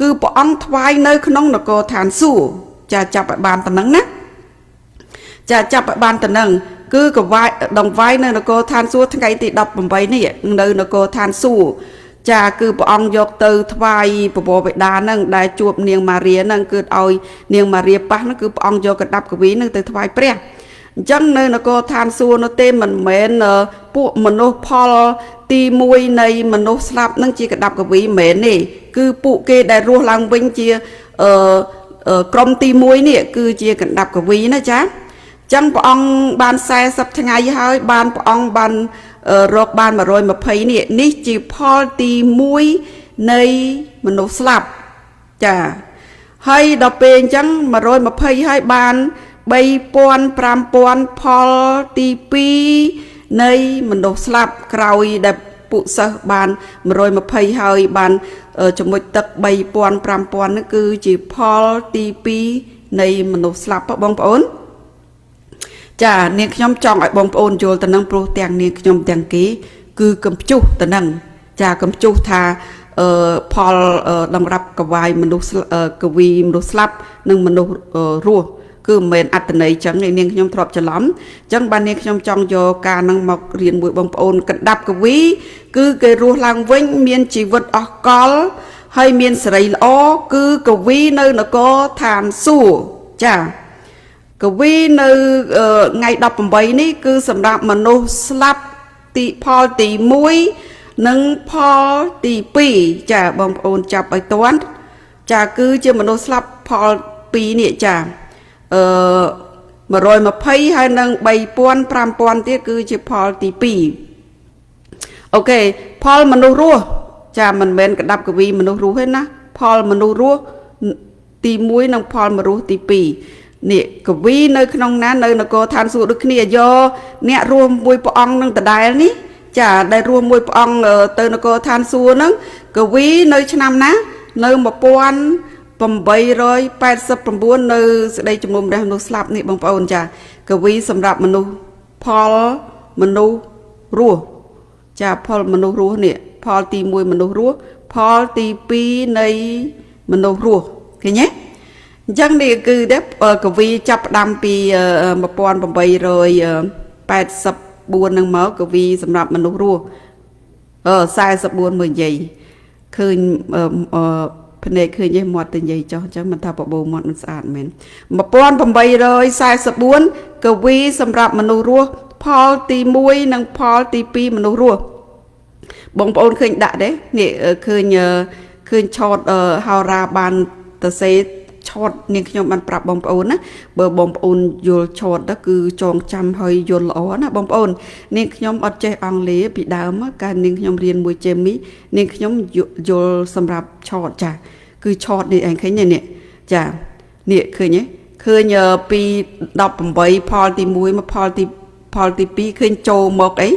គឺព្រះអង្គថ្វាយនៅក្នុងនគរឋានសួគ៌ចាចាប់ឲ្យបានតំណឹងណាចាចាប់ឲ្យបានតំណឹងគឺកវាយដងវាយនៅនគរឋានសួគ៌ថ្ងៃទី18នេះនៅនគរឋានសួគ៌ចាគឺព្រះអង្គយកទៅថ្វាយបវរបិតាហ្នឹងដែលជួបនាងម៉ារីហ្នឹងគឺឲ្យនាងម៉ារីប៉ះហ្នឹងគឺព្រះអង្គយកកណ្ដាប់កវីហ្នឹងទៅថ្វាយព្រះអញ្ចឹងនៅនគរឋានសួគ៌នោះទេមិនមែនពួកមនុស្សផលទី1នៃមនុស្សស្លាប់ហ្នឹងជាកណ្ដាប់កវីមិនមែនទេគឺពួកគេដែលរស់ឡើងវិញជាក្រុមទី1នេះគឺជាកណ្ដាប់កវីណាចាអញ្ចឹងព្រះអង្គបាន40ថ្ងៃហើយបានព្រះអង្គបានរកបាន120នេះជាផលទី1នៃមនុស្សស្លាប់ចាហើយដល់ពេលអញ្ចឹង120ហើយបាន3000 5000ផលទី2នៃមនុស្សស្លាប់ក្រោយដែលពួកសិស្សបាន120ហើយបានចំណុចទឹក3000 5000នោះគឺជាផលទី2នៃមនុស្សស្លាប់បងប្អូនចានាងខ្ញុំចង់ឲ្យបងប្អូនយល់ទៅនឹងព្រោះទាំងនាងខ្ញុំទាំងគេគឺកំជុះទៅនឹងចាកំជុះថាផលដង្រាប់កវាយមនុស្សកវីមនុស្សស្លាប់និងមនុស្សរស់គឺមិនមែនអត្តន័យចឹងនាងខ្ញុំធ្លាប់ច្រឡំចឹងបាននាងខ្ញុំចង់យកការនឹងមករៀនមួយបងប្អូនកណ្ដាប់កវីគឺគេរស់ឡើងវិញមានជីវិតអស់កលហើយមានសេរីល្អគឺកវីនៅនគរឋានសួគ៌ចាក កវីនៅថ្ងៃ18នេះគឺសម្រាប់មនុស្សស្លាប់ទីផលទី1និងផលទី2ចាបងប្អូនចាប់ឲ្យទាន់ចាគឺជាមនុស្សស្លាប់ផល2នេះចា120ហើយនឹង3000 5000ទៀតគឺជាផលទី2អូខេផលមនុស្សរស់ចាមិនមែនកដាប់កវីមនុស្សរស់ទេណាផលមនុស្សរស់ទី1និងផលមនុស្សទី2នេះកវីនៅក្នុងណានៅនគរឋានសួគ៌ដូចគ្នាយកអ្នករួមមួយព្រះអង្គនឹងដដែលនេះចាដែលរួមមួយព្រះអង្គទៅនគរឋានសួគ៌ហ្នឹងកវីនៅឆ្នាំណានៅ1889នៅសេចក្តីជំនុំរះមនុស្សស្លាប់នេះបងប្អូនចាកវីសម្រាប់មនុស្សផលមនុស្សរស់ចាផលមនុស្សរស់នេះផលទី1មនុស្សរស់ផលទី2នៃមនុស្សរស់ឃើញទេអញ្ចឹងនេះគឺកវីចាប់ផ្ដើមពី1884នឹងមកកវីសម្រាប់មនុស្សរស់44មើលនិយាយឃើញភ្នែកឃើញទេមាត់ទៅនិយាយចុះអញ្ចឹងមិនថាបបោមាត់មិនស្អាតមែន1844កវីសម្រាប់មនុស្សរស់ផលទី1និងផលទី2មនុស្សរស់បងប្អូនឃើញដាក់ទេនេះឃើញឆតហោរាបានតសេឆតនាងខ្ញុំបានប្រាប់បងប្អូនណាបើបងប្អូនយល់ឆតទៅគឺចងចាំហើយយល់ល្អណាបងប្អូននាងខ្ញុំអត់ចេះអង់គ្លេសពីដើមកាលនាងខ្ញុំរៀនមួយជេមីនាងខ្ញុំយល់សម្រាប់ឆតចាគឺឆតនេះឯងឃើញទេនេះចានេះឃើញទេឃើញពី18ផលទី1មកផលទី2ឃើញចូលមកអី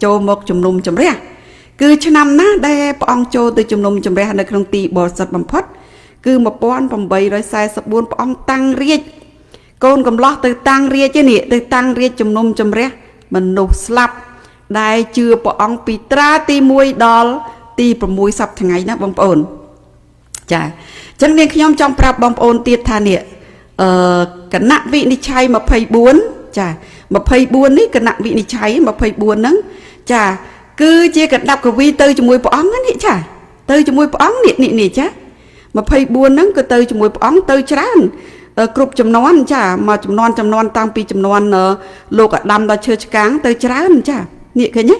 ចូលមកជំនុំជម្រះគឺឆ្នាំណាដែលព្រះអង្គចូលទៅជំនុំជម្រះនៅក្នុងទីបរិសុទ្ធបំផុតគឺ1844ព្រះអង្គតាំងរាជកូនកំឡោះទៅតាំងរាជនេះទៅតាំងរាជជំនុំជម្រះមនុស្សស្លាប់ដែលជឿព្រះអង្គពីត្រាទី1ដល់ទី6សប្តាហ៍ថ្ងៃណាបងប្អូនចាអញ្ចឹងនាងខ្ញុំចង់ប្រាប់បងប្អូនទៀតថានេះគណៈវិនិច្ឆ័យ24ចា24នេះគណៈវិនិច្ឆ័យ24ហ្នឹងចាគឺជាកណ្ដាប់កវីទៅជាមួយព្រះអង្គនេះចាទៅជាមួយព្រះអង្គនេះចា24ហ្នឹងក៏ទៅជាមួយព្រះអង្គទៅច្រើនគ្រប់ចំនួនចាមកចំនួនតាំងពីចំនួនលោកអាដាមដល់ឈើឆ្កាងទៅច្រើនចានេះឃើញទេ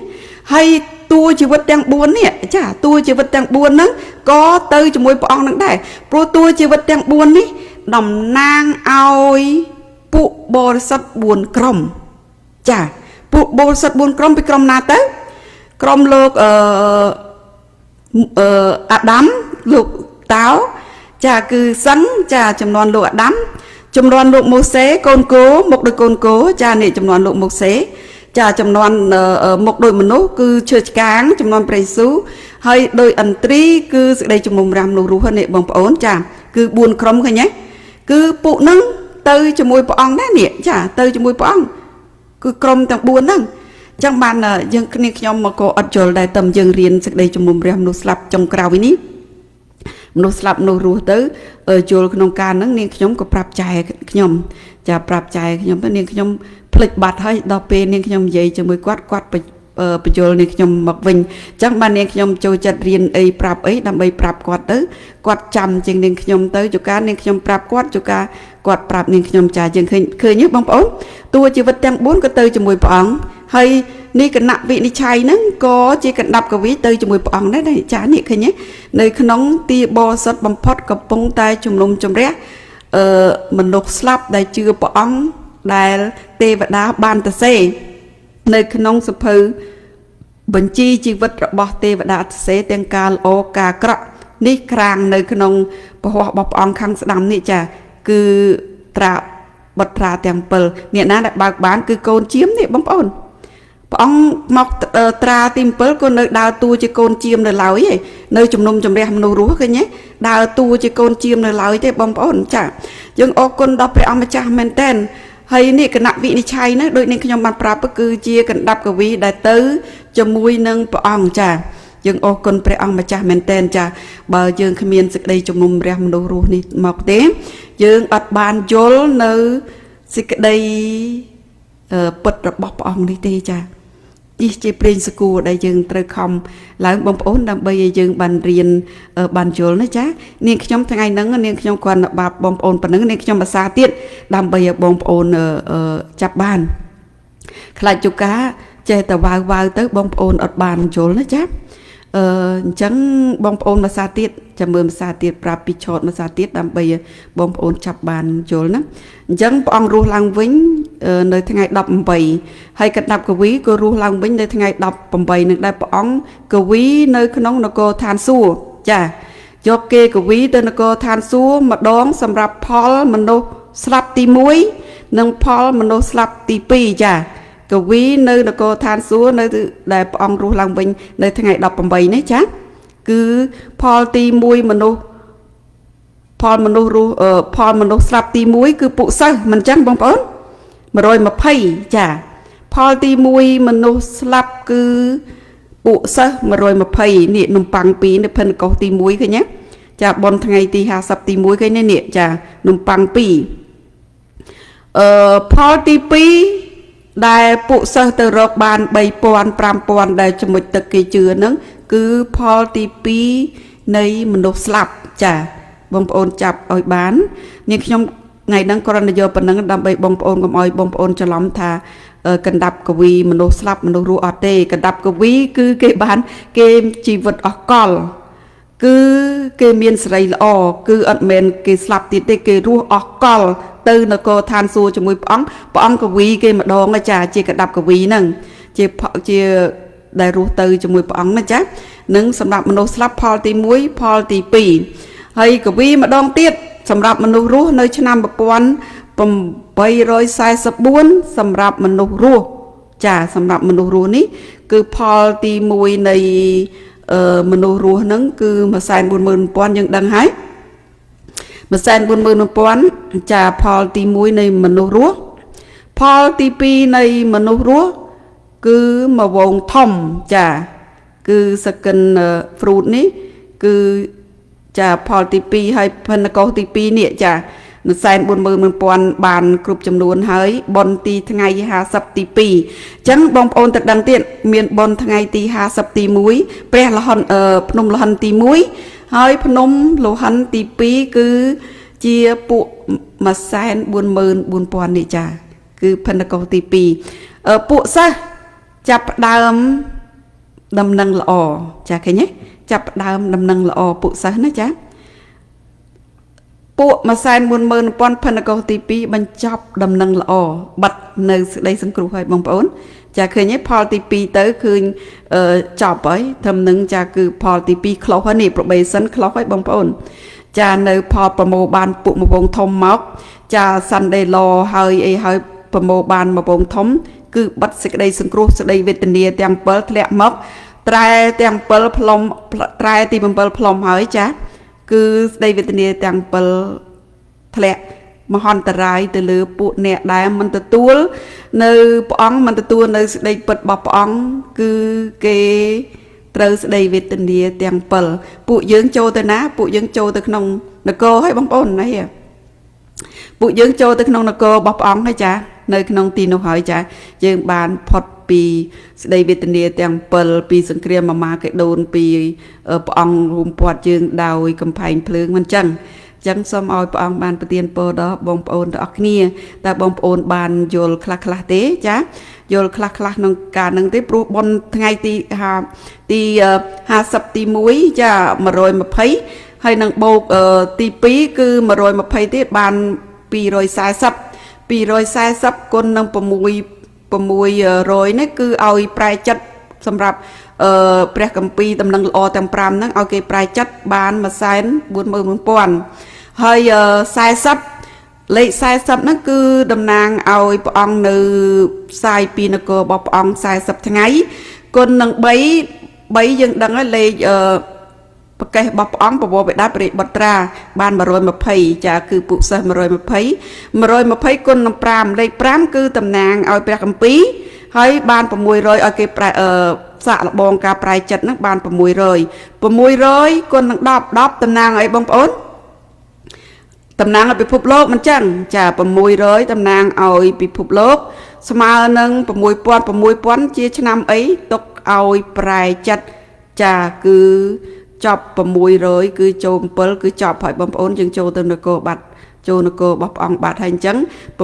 ហើយតួជីវិតទាំង4នេះចាតួជីវិតទាំង4ហ្នឹងក៏ទៅជាមួយព្រះអង្គនឹងដែរព្រោះតួជីវិតទាំង4នេះតំណាងឲ្យពួកបរិសុទ្ធ4ក្រុមចាពួកបរិសុទ្ធ4ក្រុមពីក្រុមណាទៅក្រុមលោកអាដាមលោកតោចាគឺសឹងចាចំនួនលោកអាដាមចំនួនលោកម៉ូសេកូនគោមកដោយកូនគោចានេះចំនួនលោកម៉ូសេចាចំនួនមកដោយមនុស្សគឺឈើឆ្កាងចំនួនព្រះយេស៊ូវហើយដោយឥន្ទ្រីគឺសេចក្តីជំនុំរះមនុស្សរស់នេះបងប្អូនចាគឺ4ក្រុមឃើញទេគឺពួកហ្នឹងទៅជាមួយព្រះអង្គដែរនេះចាទៅជាមួយព្រះអង្គគឺក្រុមទាំង4ហ្នឹងអញ្ចឹងបានយើងគ្នាខ្ញុំមកក៏អត់យល់ដែរតែយើងរៀនសេចក្តីជំនុំរះមនុស្សស្លាប់ចុងក្រោយនេះមនុស្សស្លាប់មនុស្សរស់ទៅយល់ក្នុងការហ្នឹងនាងខ្ញុំក៏ប្រាប់ចែខ្ញុំចាប្រាប់ចែខ្ញុំទៅនាងខ្ញុំភ្លេចបាត់ហើយដល់ពេលនាងខ្ញុំនិយាយជាមួយគាត់បញ្យល់នាងខ្ញុំមកវិញអញ្ចឹងបាននាងខ្ញុំចូលចិត្តរៀនអីប្រាប់អីដើម្បីប្រាប់គាត់ទៅគាត់ចាំជាងនាងខ្ញុំទៅជួការនាងខ្ញុំប្រាប់គាត់ជួការគាត់ប្រាប់នាងខ្ញុំចាយើងឃើញទេបងប្អូនតួជីវិតទាំង4ក៏ទៅជាមួយព្រះអង្គហើយនេះគណៈវិនិច្ឆ័យហ្នឹងក៏ជាកណ្ដាប់កវីទៅជាមួយព្រះអង្គដែរចានេះឃើញទេនៅក្នុងទីបរិសុទ្ធបំផុតកំពុងតែជំនុំជម្រះមនុស្សស្លាប់ដែលជឿព្រះអង្គដែលទេវតាបានទៅសេនៅក្នុងសភៅបញ្ជីជីវិតរបស់ទេវតាទៅសេទាំងការល្អការអាក្រក់នេះក្រាងនៅក្នុងពហុរបស់ព្រះអង្គខាងស្ដាំនេះចាគឺត្រាបត្រាទាំង7អ្នកណាដែលបើកបានគឺកូនជៀមនេះបងប្អូនព្រះអង្គមកត្រាទី7ក៏នៅដើរតួជាកូនជៀមនៅឡើយឯនៅជំនុំជម្រះមនុស្សរស់ឃើញទេដើរតួជាកូនជៀមនៅឡើយទេបងប្អូនចាយើងអរគុណដល់ព្រះអង្គម្ចាស់មែនតើហើយនេះគណៈវិនិច្ឆ័យនោះដូចនេះខ្ញុំបានប្រាប់គឺជាកណ្ដាប់កវីដែលទៅជាមួយនឹងព្រះអង្គចាយើងអរគុណព្រះអង្គម្ចាស់មែនតើចាបើយើងគ្មានសេចក្តីជំនុំរះមនុស្សរស់នេះមកទេយើងអត់បានយល់នៅសេចក្តីពិតរបស់ព្រះអង្គនេះទេចា នេះជាព្រេងសគួរដែលយើងត្រូវខំឡើងបងប្អូនដើម្បីឲ្យយើងបានរៀនបានយល់ណាចានាងខ្ញុំថ្ងៃហ្នឹងនាងខ្ញុំគ្រាន់តែបាបបងប្អូនប៉ុណ្ណឹងនាងខ្ញុំភាសាទៀតដើម្បីឲ្យបងប្អូនចាប់បានខ្លាចជូកាចេះតែវ៉ាវទៅបងប្អូនអត់បានយល់ណាចាអញ្ចឹងបងប្អូនភាសាទៀតចាំមើលភាសាទៀតប្រាប់ពីឆតភាសាទៀតដើម្បីបងប្អូនចាប់បានយល់ណាអញ្ចឹងព្រះអង្គរស់ឡើងវិញនៅថ្ងៃ18ហើយកណ្ដាប់កវីក៏រស់ឡើងវិញនៅថ្ងៃ18នឹងដែរព្រះអង្គកវីនៅក្នុងនគរឋានសួគ៌ចាយកគេកវីទៅនគរឋានសួគ៌ម្ដងសម្រាប់ផលមនុស្សស្លាប់ទី1និងផលមនុស្សស្លាប់ទី2ចាកវីនៅនគរឋានសួគ៌នៅដែលព្រះអង្គរស់ឡើងវិញនៅថ្ងៃ18នេះចាគឺផលទី1មនុស្សផលមនុស្សរស់ផលមនុស្សស្លាប់ទី1គឺពួកសិស្សមិនចឹងបងប្អូន120ចាផលទី1មនុស្សស្លាប់គឺពួកសិស្ស120នេះនំប៉័ង2នៅភិនកុសទី1ឃើញទេចាបនថ្ងៃទី50ទី1ឃើញទេនេះចានំប៉័ង2ផលទី2ដែលពួកសិស្សទៅរកបាន3000 5000ដែលចំណុចទឹកគេជឿហ្នឹងគឺផលទី2នៃមនុស្សស្លាប់ចាបងប្អូនចាប់ឲ្យបាននាងខ្ញុំថ្ងៃហ្នឹងគ្រាន់តែយកប៉ុណ្ណឹងដើម្បីបងប្អូនកុំឲ្យបងប្អូនច្រឡំថាកណ្ដាប់កវីមនុស្សស្លាប់មនុស្សរស់អត់ទេកណ្ដាប់កវីគឺគេបានគេជីវិតអស់កលគឺគេមានសេរីល្អគឺអត់មែនគេស្លាប់ទៀតទេគេរស់អស់កលទៅនគរឋានសួគ៌ជាមួយព្រះអង្គកវីគេម្ដងចាជាកណ្ដាប់កវីហ្នឹងជាដែលរស់ទៅជាមួយព្រះអង្គណាចានឹងសម្រាប់មនុស្សស្លាប់ផលទី1ផលទី2ហើយកវីម្ដងទៀតសម្រាប់មនុស្សរស់នៅឆ្នាំ1844សម្រាប់មនុស្សរស់ចាសម្រាប់មនុស្សរស់នេះគឺផលទី1នៃមនុស្សរស់ហ្នឹងគឺ140,000យើងដឹងហើយ140,000ចាផលទី1នៃមនុស្សរស់ផលទី2នៃមនុស្សរស់គឺមួយវងធំចាគឺ second fruit នេះគឺចាផលទី2ហើយភិនកុសទី2នេះចា140,000បានគ្រប់ចំនួនហើយបុណ្យទីថ្ងៃ50ទី2អញ្ចឹងបងប្អូនទៅដឹងទៀតមានបុណ្យថ្ងៃទី50ទី1ព្រះលហិនភ្នំលហិនទី1ហើយភ្នំលហិនទី2គឺជាពួក144,000នេះចាគឺភិនកុសទី2ពួកសិស្សចាប់ដើមដំណឹងល្អចាឃើញទេចាប់ដើមដំណឹងល្អពួកសិស្សណាចាពួក140,000ភិនកុសទី2បញ្ចប់ដំណឹងល្អបាត់នៅសេចក្តីសង្គ្រោះហើយបងប្អូនចាឃើញទេផលទី2ទៅឃើញចប់ហើយត្រឹមនឹងចាគឺផលទី2ខ្លុះហើយនេះ probation ខ្លុះហើយបងប្អូនចានៅផលប្រមូលបានពួកមួយវងធំមកចា Sunday Law ហើយអីហើយប្រមូលបានមួយវងធំគឺបាត់សេចក្តីសង្គ្រោះសេចក្តីវេទនាទាំង7ធ្លាក់មកត្រែទាំង7ផ្លុំត្រែទី7ផ្លុំហើយចាគឺសេចក្តីវេទនាទាំង7ធ្លាក់មហន្តរាយទៅលើពួកអ្នកដែលមិនទទួលនៅព្រះអង្គមិនទទួលនៅសេចក្តីពិតរបស់ព្រះអង្គគឺគេត្រូវសេចក្តីវេទនាទាំង7ពួកយើងចូលទៅណាពួកយើងចូលទៅក្នុងនគរហើយបងប្អូនណៃពួកយើងចូលទៅក្នុងនគររបស់ព្រះអង្គហើយចានៅក្នុងទីនោះហើយចាយើងបានផុតពីសេចក្តីវេទនាទាំង7ពីសង្គ្រាមម៉ាកេដូនពីព្រះអង្គរួមព័ទ្ធយើងដោយកំផែងភ្លើងមិនចឹងចឹងសូមឲ្យព្រះអង្គបានប្រទានពរដល់បងប្អូនទាំងអស់គ្នាតើបងប្អូនបានយល់ខ្លះទេចាយល់ខ្លះក្នុងការនឹងទេព្រោះបុណ្យថ្ងៃទី50ទី1ចា120ហើយនឹងបូកទី2គឺ120ទៀតបាន240គុណនឹង600នេះគឺឲ្យប្រែចិត្តសម្រាប់ព្រះគម្ពីរដំណឹងល្អទាំង5ហ្នឹងឲ្យគេប្រែចិត្តបាន140,000ហើយ40លេខ40ហ្នឹងគឺតំណាងឲ្យព្រះអង្គនៅផ្សាយពីនគររបស់ព្រះអង្គ40ថ្ងៃគុណនឹង3យើងដឹងហើយលេខប្រកេះរបស់ព្រះអង្គពវរបិតាព្រះបុត្រាបាន120ចាគឺពួកសិស្ស120គុណនឹង5លេខ5គឺតំណាងឲ្យព្រះគម្ពីរហើយបាន600ឲ្យគេប្រែសាកលបងការប្រែចិត្តហ្នឹងបាន600គុណនឹង10តំណាងអីបងប្អូន តំណាងឲ្យពិភពលោកមិនចឹងចា600តំណាងឲ្យពិភពលោកស្មើនឹង6000ជាឆ្នាំអីទុកឲ្យប្រែចិត្តចាគឺចប់600គឺចូល7គឺចប់ហើយបងប្អូនយើងចូលទៅនគរបាត់ចូលនគររបស់ព្រះអង្គបាត់ហើយអញ្ចឹង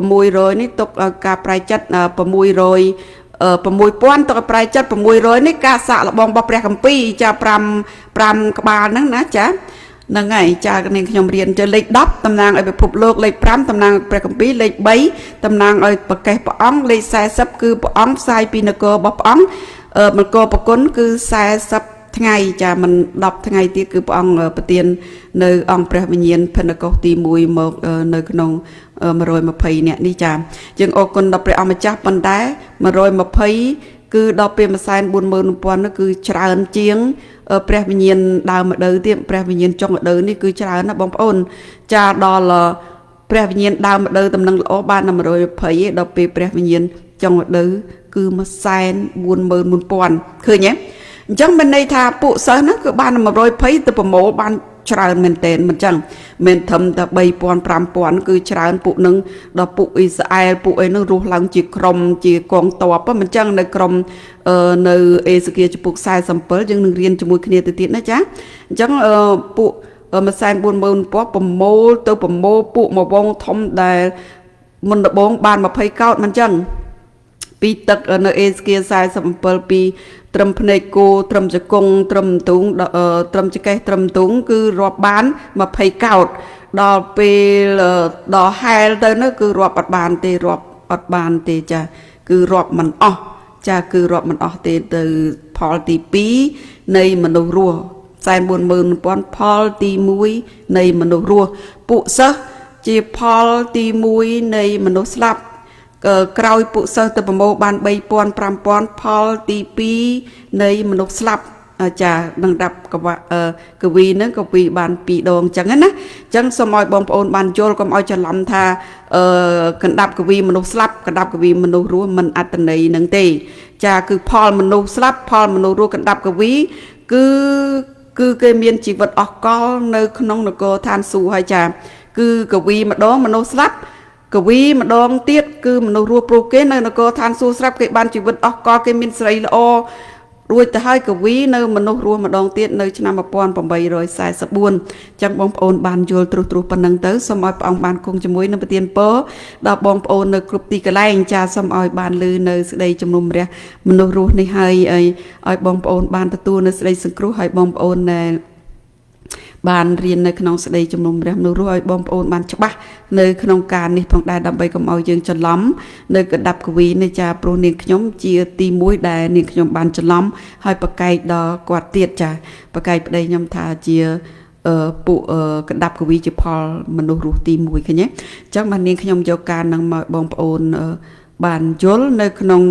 600នេះទុកឲ្យការប្រែចិត្ត600 6000ទៅប្រែចិត្ត600នេះការសាកល្បងរបស់ព្រះគម្ពីរចា5ក្បាលហ្នឹងណាចាហ្នឹងហើយចានាងខ្ញុំរៀនចូលលេខ10តំណាងឲ្យពិភពលោកលេខ5តំណាងព្រះគម្ពីរលេខ3តំណាងឲ្យប្រកេះព្រះអង្គលេខ40គឺព្រះអង្គផ្សាយពីនគររបស់ព្រះអង្គនគរប្រគុណគឺ40ថ្ងៃចាមិន10ថ្ងៃទៀតគឺព្រះអង្គប្រទាននៅអង្គព្រះវិញ្ញាណផេណកុសទី1មកនៅក្នុង120នាក់នេះចាយើងអរគុណដល់ព្រះអង្គម្ចាស់ប៉ុន្តែ120គឺដល់ពេលម្សែន44000នោះគឺច្រើនជាងព្រះវិញ្ញាណដើមម្ដៅទៀតព្រះវិញ្ញាណចុងម្ដៅនេះគឺច្រើនណាបងប្អូនចាដល់ព្រះវិញ្ញាណដើមម្ដៅតំណឹងល្អបានដល់120ឯដល់ពេលព្រះវិញ្ញាណចុងម្ដៅគឺ140,000ឃើញទេអញ្ចឹងមានន័យថាពួកសិស្សហ្នឹងគឺបាន120ទៅប្រមូលបានច្រើនមែនតើមិនចឹងមិនធំតែ3000 5000គឺច្រើនពួកនឹងដល់ពួកអ៊ីស្រាអែលពួកអីហ្នឹងរស់ឡើងជាក្រុមជាកងទ័ពមិនចឹងនៅក្រុមនៅអេសេគៀលចំពុក47យើងនឹងរៀនជាមួយគ្នាទៅទៀតណាចាអញ្ចឹងពួក140,000ប្រមូលទៅប្រមូលពួកមកវងធំដែលមុនដំបូងបាន20កោតមិនចឹងពីទឹកនៅអេសេគៀល47ពីត្រឹមភ្នែកគោត្រឹមជង្គង់ត្រឹមទូងត្រឹមចកេះត្រឹមទូងគឺរាប់បាន20កោតដល់ពេលដល់ហែលទៅនោះគឺរាប់អត់បានទេរាប់អត់បានទេចាគឺរាប់មិនអស់ចាគឺរាប់មិនអស់ទេទៅផលទី2នៃមនុស្សរស់140,000ផលទី1នៃមនុស្សរស់ពួកសិស្សជាផលទី1នៃមនុស្សស្លាប់ក្រោយពួកសិស្សទៅប្រមូលបាន3000 5000ផលទី2នៃមនុស្សស្លាប់ចានឹងរាប់កវីហ្នឹងកវីបាន2ដងអញ្ចឹងណាអញ្ចឹងសូមឲ្យបងប្អូនបានយល់កុំឲ្យច្រឡំថាកណ្ដាប់កវីមនុស្សស្លាប់កណ្ដាប់កវីមនុស្សរស់មិនអត្តន័យនឹងទេចាគឺផលមនុស្សស្លាប់ផលមនុស្សរស់កណ្ដាប់កវីគឺគេមានជីវិតអស់កលនៅក្នុងនគរឋានសួគ៌ហើយចាគឺកវីម្ដងមនុស្សស្លាប់កវីម្ដងទៀតគឺមនុស្សរស់ព្រោះគេនៅនគរឋានសួគ៌ស្រាប់គេបានជីវិតអស់កលគេមានសេរីល្អរួចទៅហើយកវីនៅមនុស្សរស់ម្ដងទៀតនៅឆ្នាំ1844ចឹងបងប្អូនបានយល់ត្រួសប៉ុណ្ណឹងទៅសូមឲ្យព្រះអង្គបានគង់ជាមួយនឹងប្រទានពរដល់បងប្អូននៅគ្រប់ទីកន្លែងចាសូមឲ្យបានលឺនៅសេចក្តីជំនុំរះមនុស្សរស់នេះហើយឲ្យបងប្អូនបានទទួលនៅសេចក្តីសង្គ្រោះឲ្យបងប្អូនបានរៀននៅក្នុងសេចក្តីជំនុំរះមនុស្សរស់ឲ្យបងប្អូនបានច្បាស់នៅក្នុងការនេះផងដែរដើម្បីកុំឲ្យយើងច្រឡំនៅកណ្ដាប់កវីនេះចាព្រោះនាងខ្ញុំជាទី1ដែលនាងខ្ញុំបានច្រឡំហើយប្រកែកដល់គាត់ទៀតចាប្រកែកប្តីខ្ញុំថាជាពួកកណ្ដាប់កវីជាផលមនុស្សរស់ទី1ឃើញទេអញ្ចឹងបាននាងខ្ញុំយកការនឹងមកបងប្អូនបានយល់នៅក្នុង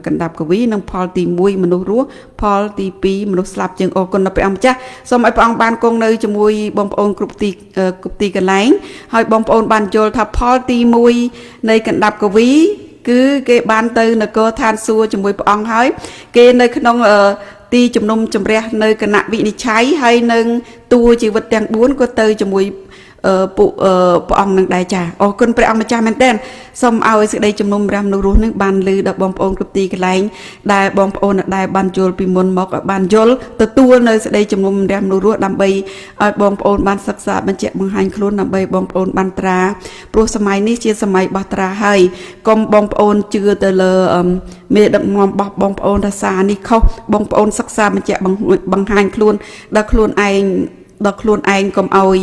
កណ្ដាប់កវីនិងផលទី1មនុស្សរស់ផលទី2មនុស្សស្លាប់ជាងអរគុណដល់ព្រះអង្គម្ចាស់សូមឲ្យព្រះអង្គបានគង់នៅជាមួយបងប្អូនគ្រប់ទីកន្លែងហើយបងប្អូនបានយល់ថាផលទី1នៃកណ្ដាប់កវីគឺគេបានទៅនគរឋានសួគ៌ជាមួយព្រះអង្គហើយគេនៅក្នុងទីជំនុំជម្រះនៅគណៈវិនិច្ឆ័យហើយនឹងតួជីវិតទាំង4ក៏ទៅជាមួយពួកព្រះអង្គនឹងដែរចាអរគុណព្រះអង្គម្ចាស់មែនទែនសូមឲ្យសេចក្តីជំនុំរះមនុស្សរស់នឹងបានលឺដល់បងប្អូនគ្រប់ទីកន្លែងដែលបងប្អូនដែលបានយល់ពីមុនមកឲ្យបានយល់ទទួលនៅសេចក្តីជំនុំរះមនុស្សរស់ដើម្បីឲ្យបងប្អូនបានសិក្សាបញ្ជាក់បង្ហាញខ្លួនដើម្បីបងប្អូនបានត្រាព្រោះសម័យនេះជាសម័យបោះត្រាហើយកុំបងប្អូនជឿទៅលើមេដឹកនាំរបស់បងប្អូនថាសារនេះខុសបងប្អូនសិក្សាបញ្ជាក់បង្ហាញខ្លួនដល់ខ្លួនឯងកុំឲ្យ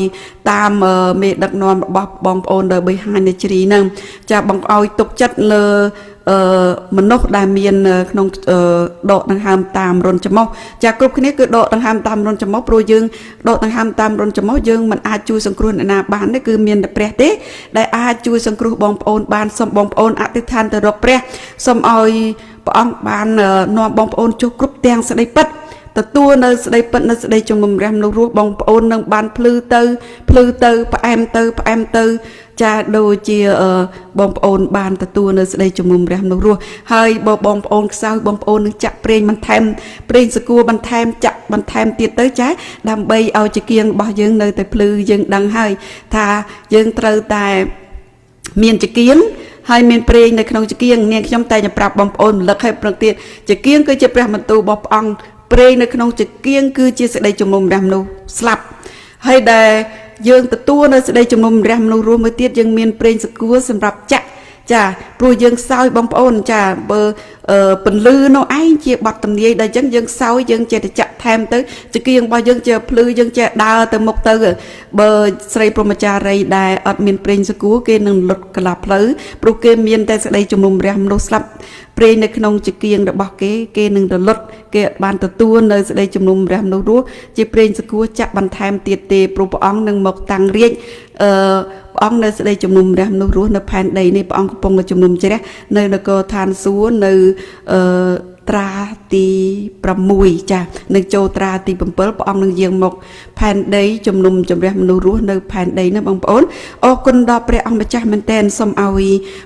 តាមមេដឹកនាំរបស់បងប្អូនដែលបីហាញនៅជ្រីហ្នឹងចាបងឲ្យទុកចិត្តលើមនុស្សដែលមានក្នុងដកដង្ហើមតាមរុនច្រមុះចាគ្រប់គ្នាគឺដកដង្ហើមតាមរុនច្រមុះព្រោះយើងដកដង្ហើមតាមរុនច្រមុះយើងមិនអាចជួយសង្គ្រោះអ្នកណាបានទេគឺមានតែព្រះទេដែលអាចជួយសង្គ្រោះបងប្អូនបានសូមបងប្អូនអធិដ្ឋានទៅរកព្រះសូមឲ្យព្រះអង្គបាននាំបងប្អូនចុះគ្រប់ទាំងសេចក្តីពិតទទួលនៅសេចក្តីពិតនៅសេចក្តីជំនុំរះមនុស្សរស់បងប្អូននឹងបានភ្លឺទៅផ្អែមទៅ ចាដូចជាបងប្អូនបានទទួលនៅស្ដីជំនុំរះមនុស្សរស់ហើយបងប្អូនខ្សោយបងប្អូននឹងចាក់ប្រេងបន្ថែមប្រេងសគួរបន្ថែមចាក់បន្ថែមទៀតទៅចាដើម្បីឲ្យជាគៀងរបស់យើងនៅតែភ្លឺយើងដឹងហើយថាយើងត្រូវតែមានជាគៀងហើយមានប្រេងនៅក្នុងជាគៀងនាងខ្ញុំតែងប្រាប់បងប្អូនរំលឹកឲ្យព្រឹកទៀតជាគៀងគឺជាព្រះបន្ទូលរបស់ព្រះអង្គប្រេងនៅក្នុងជាគៀងគឺជាសេចក្តីជំនុំរះមនុស្សស្លាប់ហើយដែលយើងទទួលនៅសេចក្តីជំនុំរះមនុស្សរស់មួយទៀតយើងមានប្រេងសគួរសម្រាប់ចាក់ចាព្រោះយើងសោយបងប្អូនចាបើពន្លឺនោះឯងជាបတ်ទំនាយដល់អញ្ចឹងយើងសោយយើងចេះតែចាក់ថែមទៅជាគៀងរបស់យើងជាភ្លឺយើងចេះដើរទៅមុខទៅបើស្រីព្រហ្មចារីដែលអត់មានប្រេងសគួរគេនឹងលុតកន្លះផ្លូវព្រោះគេមានតែសេចក្តីជំនុំរះមនុស្សស្លាប់ប្រេងនៅក្នុងជាគៀងរបស់គេនឹងរលត់គេបានទទួលនៅសេចក្តីជំនុំរះមនុស្សរស់ជាប្រេងសគួរចាក់បន្ថែមទៀតទេព្រោះព្រះអង្គនឹងមកតាំងរាជព្រះអង្គនៅសេចក្តីជំនុំរះមនុស្សរស់នៅផែនដីនេះព្រះអង្គកំពុងតែជំនុំជ្រះនៅនគរឋានសួគ៌នៅត្រាទី6ចានឹងចូលត្រាទី7ព្រះអង្គនឹងយាងមកផែនដីជំនុំជម្រះមនុស្សរស់នៅផែនដីណាបងប្អូនអរគុណដល់ព្រះអង្គម្ចាស់មែនទែនសូមឲ្យ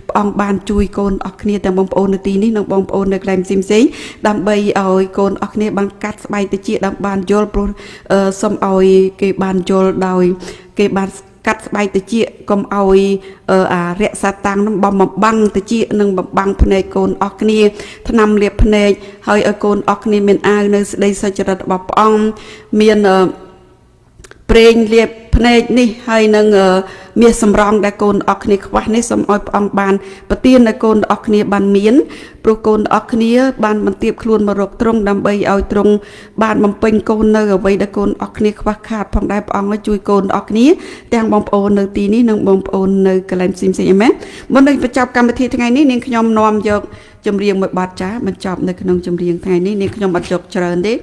ព្រះអង្គបានជួយកូនអស់គ្នាទាំងបងប្អូននៅទីនេះនិងបងប្អូននៅកន្លែងផ្សេងៗដើម្បីឲ្យកូនអស់គ្នាបានកាត់ស្បែកតិចដើម្បីបានយល់ព្រោះសូមឲ្យគេបានយល់ដោយគេបានកាត់ស្បែកតិចកុំឲ្យអារក្សាតាំងនឹងបំបាំងតិចនឹងបំបាំងភ្នែកកូនអស់គ្នាថ្នាំលាបភ្នែកហើយឲ្យកូនអស់គ្នាមានអាវនៅស្ដីសុចរិតរបស់ព្រះអង្គមានប្រេងលាបភ្នែកនេះហើយនឹងមាសសម្រងដែលកូនអស់គ្នាខ្វះនេះសូមឲ្យព្រះអង្គបានប្រទានឲ្យកូនអស់គ្នាបានមានព្រោះកូនអស់គ្នាបានបន្ទាបខ្លួនមករកទ្រង់ដើម្បីឲ្យទ្រង់បានបំពេញកូននៅអ្វីដែលកូនអស់គ្នាខ្វះខាតផងដែរព្រះអង្គឲ្យជួយកូនអស់គ្នាទាំងបងប្អូននៅទីនេះនិងបងប្អូននៅកន្លែងផ្សេងៗអាមែនមុននឹងបញ្ចប់កម្មវិធីថ្ងៃនេះនាងខ្ញុំនាំយកចម្រៀងមួយបទចាបញ្ចប់នៅក្នុងចម្រៀងថ្ងៃនេះនាងខ្ញុំអត់យកច្រើនទេ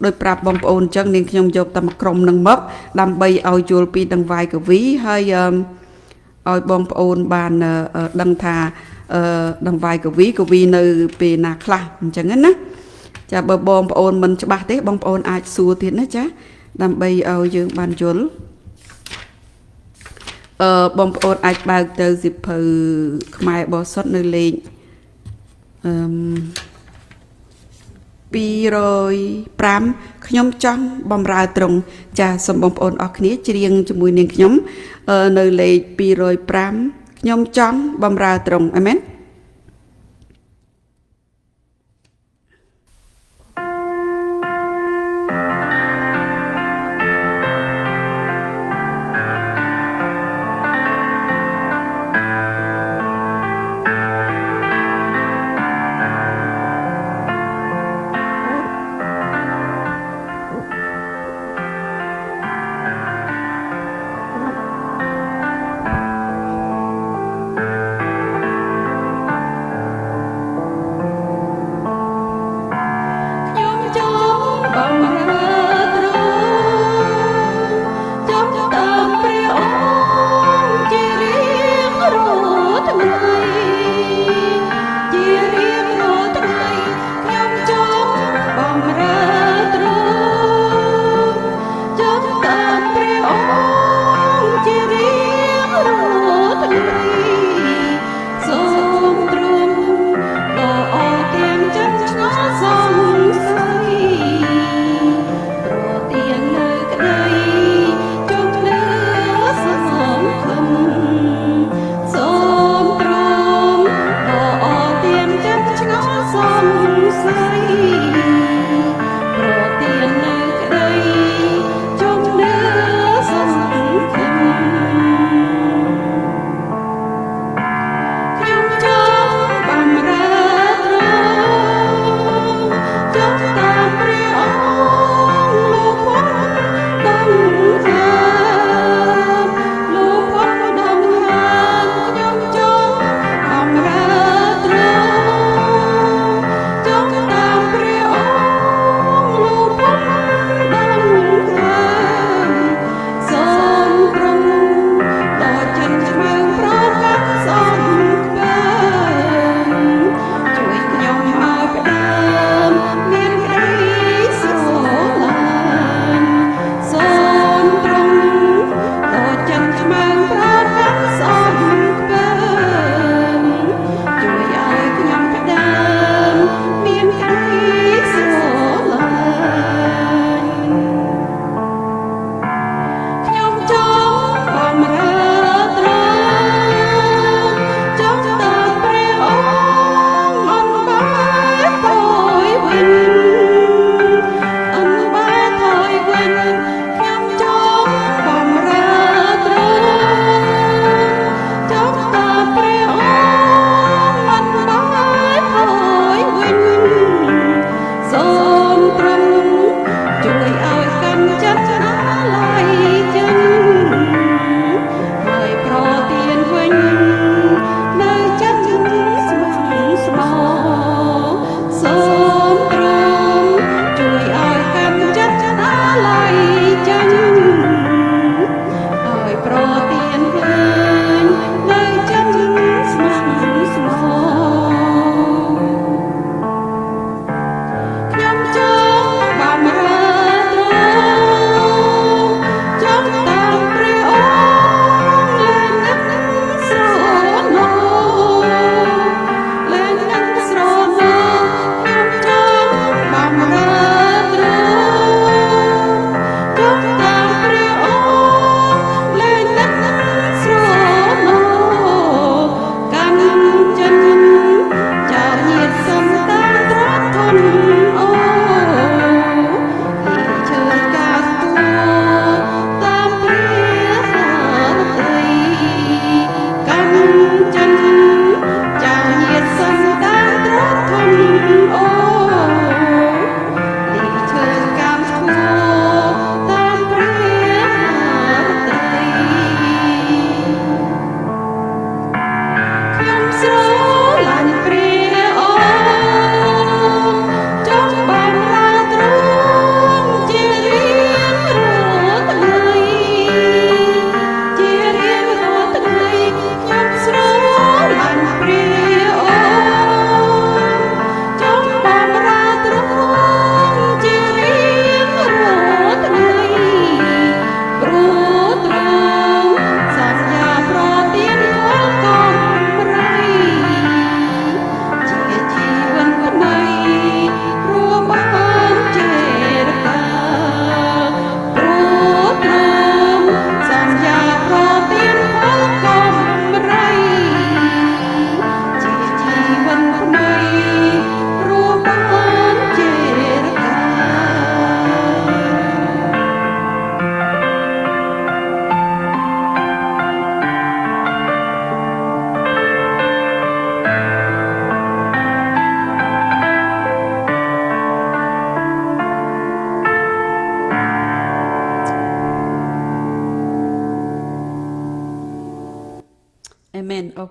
ដោយប្រាប់បងប្អូនអញ្ចឹងនាងខ្ញុំយកតែមួយក្រុមនឹងមកដើម្បីឲ្យយល់ពីដង្វាយកវីហើយឲ្យបងប្អូនបានដឹងថាដង្វាយកវីនៅពេលណាខ្លះអញ្ចឹងណាចាបើបងប្អូនមិនច្បាស់ទេបងប្អូនអាចសួរទៀតណាចាដើម្បីឲ្យយើងបានយល់បងប្អូនអាចបើកទៅសៀវភៅខ្មែរបរិសុទ្ធនៅលេខ205ខ្ញុំចង់បំរើត្រង់ចាសូមបងប្អូនអរគ្នាច្រៀងជាមួយនាងខ្ញុំនៅលេខ205ខ្ញុំចង់បំរើត្រង់អាមែន